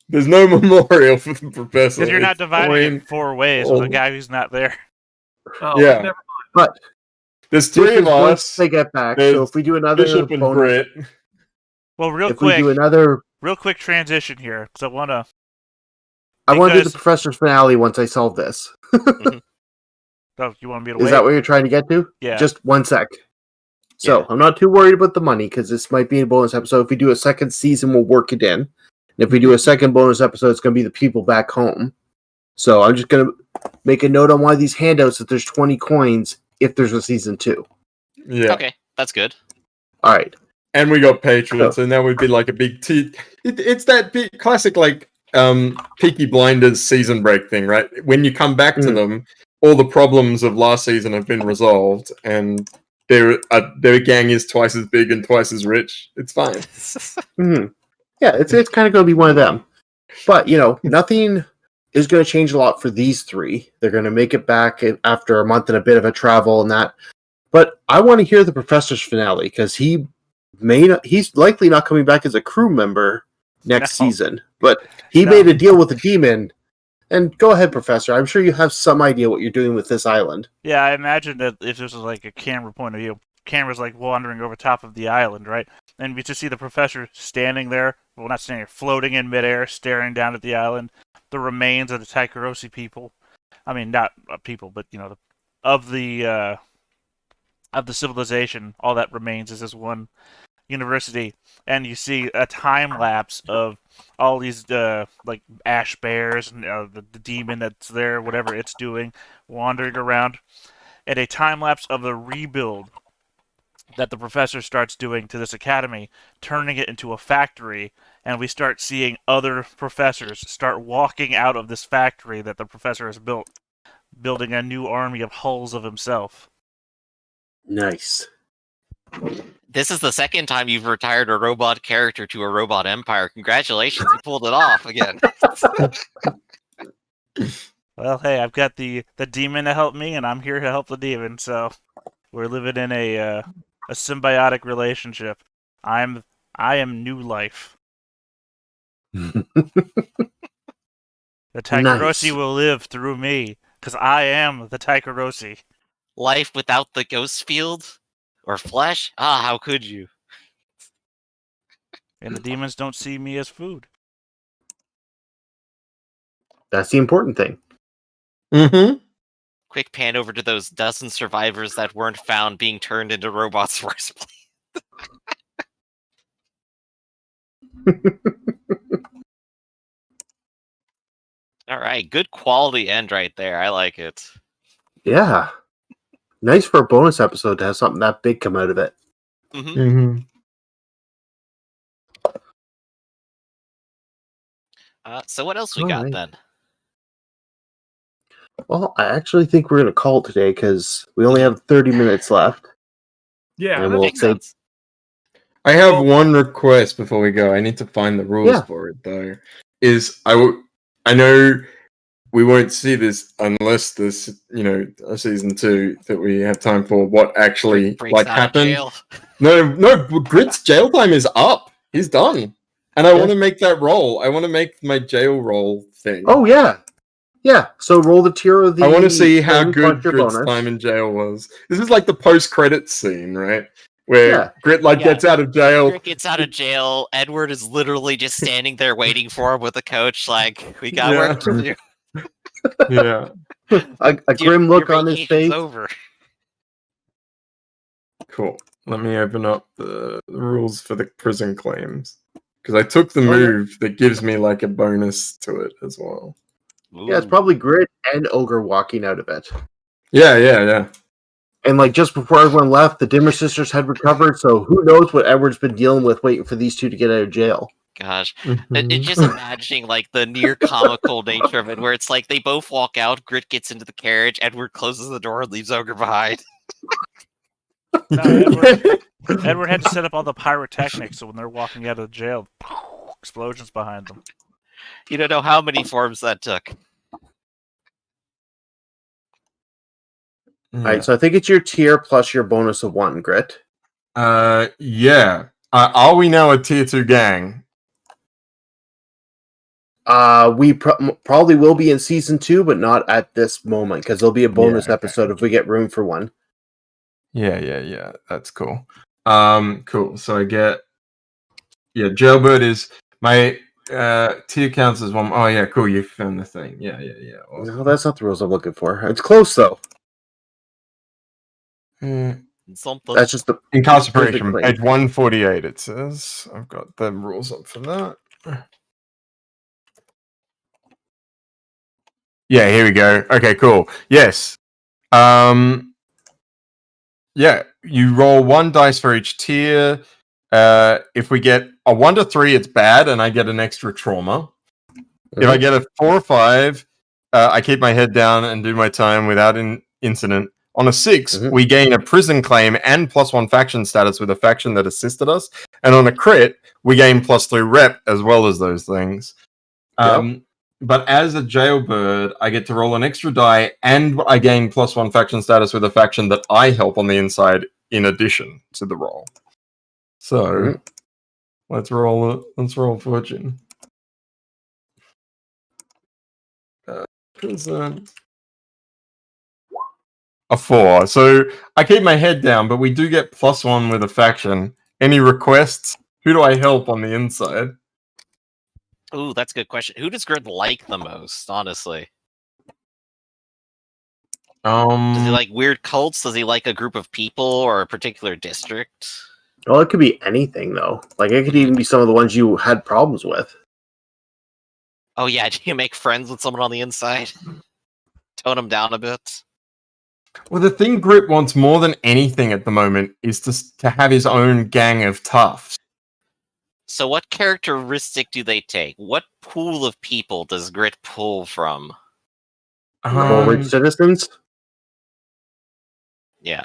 there's no memorial for the professor. Because you're not It's dividing coin. it 4 ways with a guy who's not there. Oh, Yeah. never mind. But There's this 3 is of once us. they get back. There's So if we do another Bishop and bonus, Brit. Well, real if we do quick another, transition here, because I want to do the professor's finale once I solve this. Oh, you want me to Is wait? that what you're trying to get to? Yeah. Just 1 sec. So Yeah. I'm not too worried about the money because this might be a bonus episode. If we do a second season, we'll work it in. And if we do a second bonus episode, it's going to be the people back home. So I'm just going to make a note on one of these handouts that there's 20 coins if there's a season 2. Yeah. Okay, that's good. All right. And we got patrons, and that would be like a big it's that big classic Peaky Blinders season break thing, right? When you come back to them, all the problems of last season have been resolved, and their gang is twice as big and twice as rich. It's fine. Yeah, it's kind of going to be one of them. But, nothing is going to change a lot for these 3. They're going to make it back after a month and a bit of a travel and that. But I want to hear the professor's finale because he's likely not coming back as a crew member next season. But he made a deal with the demon. And go ahead, Professor. I'm sure you have some idea what you're doing with this island. Yeah, I imagine that if this was like a camera point of view, camera's wandering over top of the island, right? And we just see the professor standing there, well, not standing there, floating in midair, staring down at the island. The remains of the Taikarosi people. I mean, not people, but, of the civilization. All that remains is this one university. And you see a time lapse of all these ash bears and the demon that's there, whatever it's doing, wandering around, and a time lapse of the rebuild that the professor starts doing to this academy, turning it into a factory, and we start seeing other professors start walking out of this factory that the professor has built, building a new army of hulls of himself. Nice. This is the second time you've retired a robot character to a robot empire. Congratulations, you pulled it off again. Well, hey, I've got the demon to help me, and I'm here to help the demon, so we're living in a symbiotic relationship. I am new life. The Taikarosi will live through me, because I am the Taikarosi. Life without the ghost field? Or flesh? Ah, how could you? And the demons don't see me as food. That's the important thing. Mm-hmm. Quick pan over to those dozen survivors that weren't found being turned into robots first place. All right, good quality end right there. I like it. Yeah. Nice for a bonus episode to have something that big come out of it. Hmm. Mm-hmm. So what else we All got right. then? Well, I actually think we're going to call it today because we only have 30 minutes left. Yeah, And that's- we'll Makes say, sense. I have one request before we go. I need to find the rules Yeah. for it though. I know we won't see this unless this, a season 2 that we have time for. What actually Breaks out of happened? jail. No. Grit's jail time is up. He's done, and I Yeah. want to make that roll. I want to make my jail roll thing. oh, yeah. Yeah. So roll the tier of the. I want to see how thing good plus your Grit's bonus. time in jail was. This is like the post-credits scene, right? Where Yeah. Grit Yeah. gets out of jail. Grit gets out of jail. Edward is literally just standing there waiting for him with a coach. Like, we got work to do. Yeah, A grim look Your on his vacation's face. over. cool. Let me open up the rules for the prison claims because I took the Oh, yeah. move that gives me like a bonus to it as well. Yeah, it's Ooh. probably Grit and Ogre walking out of it. Yeah. And like just before everyone left, the Dimmer sisters had recovered, so who knows what Edward's been dealing with waiting for these two to get out of jail. Gosh. Mhm. It's just imagining like the near comical nature of it, where it's like they both walk out, Grit gets into the carriage, Edward closes the door and leaves Ogre behind. No, Edward had to set up all the pyrotechnics, so when they're walking out of jail, explosions behind them. You don't know how many forms that took. All right, so I think it's your tier plus your bonus of 1, Grit. Yeah. Are we now a tier 2 gang? We probably will be in season 2, but not at this moment because there'll be a bonus okay. episode if we get room for one. Yeah. That's cool. Cool. So I get Jailbird is my tier counts as 1. Oh yeah, cool. You found the thing. Yeah. Awesome. No, that's not the rules I'm looking for. It's close though. Something. That's just the Incarceration, physically. page 148. It says I've got the rules up for that. Yeah, here we go. Okay, cool. Yes. Yeah, you roll 1 dice for each tier. If we get a 1 to 3, it's bad, and I get an extra trauma. If I get a 4 or 5, I keep my head down and do my time without an incident. On a 6, we gain a prison claim and +1 faction status with a faction that assisted us. And on a crit, we gain +3 rep as well as those things. But as a jailbird, I get to roll an extra die, and I gain +1 faction status with a faction that I help on the inside in addition to the roll. So let's roll fortune. Prison. A 4. So I keep my head down, but we do get +1 with a faction. Any requests? Who do I help on the inside? Ooh, that's a good question. Who does Grit like the most, honestly? Does he like weird cults? Does he like a group of people or a particular district? Well, it could be anything though. Like it could even be some of the ones you had problems with. Oh yeah, do you make friends with someone on the inside? Tone them down a bit? Well, the thing Grit wants more than anything at the moment is to have his own gang of toughs. So what characteristic do they take? What pool of people does Grit pull from? Coleridge citizens. Yeah.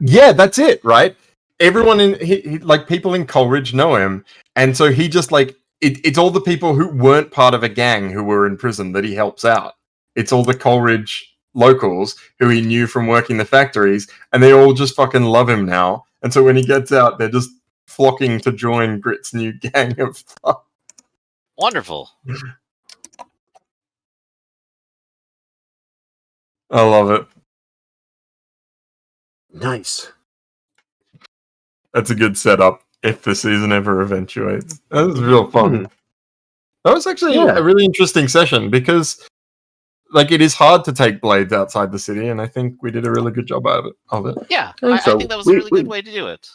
Yeah, that's it, right? Everyone he like people in Coleridge know him, and so he just like it's all the people who weren't part of a gang who were in prison that he helps out. It's all the Coleridge locals who he knew from working the factories, and they all just fucking love him now. And so when he gets out, they're just flocking to join Grit's new gang of stuff. Wonderful. I love it. Nice. That's a good setup if the season ever eventuates. That was real fun. That was actually a really interesting session because like it is hard to take blades outside the city, and I think we did a really good job of it. Yeah, I I think that was a really good way to do it.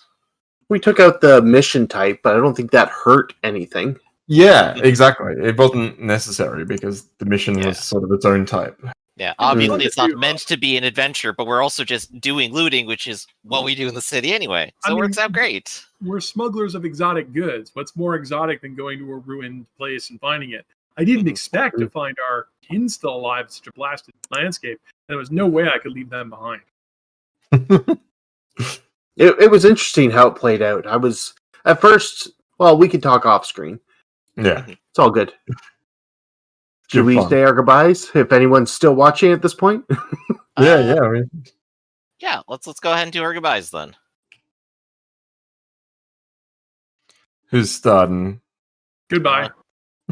We took out the mission type, but I don't think that hurt anything. Yeah, exactly. It wasn't necessary because the mission was sort of its own type. Yeah, obviously Mm. it's not meant to be an adventure, but we're also just doing looting, which is what we do in the city anyway. So it works out great. We're smugglers of exotic goods. What's more exotic than going to a ruined place and finding it? I didn't expect to find our kin still alive in such a blasted landscape. There was no way I could leave them behind. It was interesting how it played out. I was at first. Well, we can talk off screen. Yeah, It's all good. Should we fun. say our goodbyes if anyone's still watching at this point? Yeah. I mean, Yeah, let's go ahead and do our goodbyes then. who's starting? Goodbye.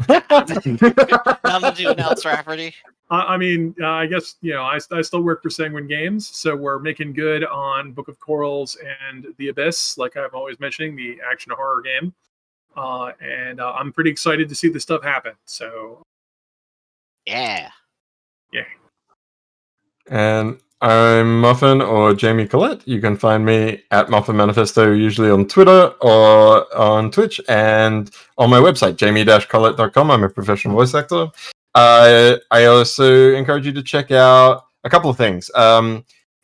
Nothing to announce, Rafferty. I mean, I guess, I still work for Sanguine Games, so we're making good on Book of Corals and The Abyss, like I'm always mentioning, the action horror game. And I'm pretty excited to see this stuff happen. So, Yeah. And I'm Muffin or Jamie Collette. You can find me at Muffin Manifesto, usually on Twitter or on Twitch, and on my website, jamie-collette.com. I'm a professional voice actor. I also encourage you to check out a couple of things.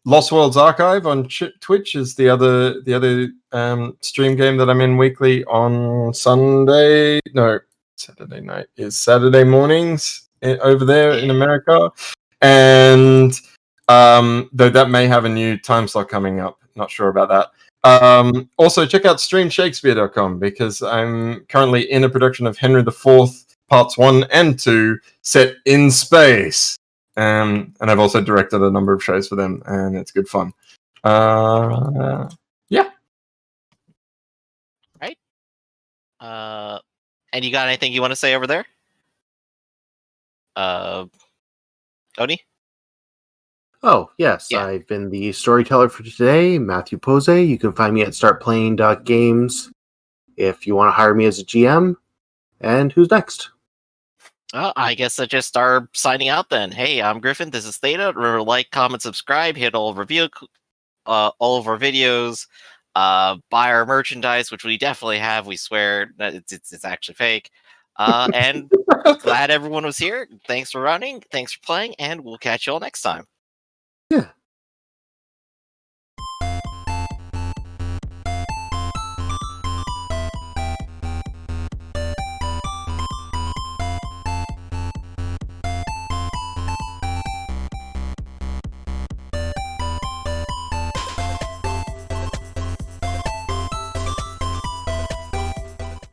Lost Worlds Archive on Twitch is the other stream game that I'm in weekly on Saturday night is Saturday mornings over there in America. And though that may have a new time slot coming up, not sure about that. Also, check out streamshakespeare.com because I'm currently in a production of Henry IV Parts 1 and 2 set in space. And I've also directed a number of shows for them, and it's good fun. Yeah. Right. And you got anything you want to say over there? Oni? Oh, yes. Yeah. I've been the storyteller for today, Matthew Pose. You can find me at startplaying.games if you want to hire me as a GM. And who's next? Well, I guess I just start signing out then. Hey, I'm Griffin. This is Theta. Remember, like, comment, subscribe, hit all of our videos, buy our merchandise, which we definitely have. We swear that it's actually fake. And glad everyone was here. Thanks for running. Thanks for playing, and we'll catch you all next time. Yeah.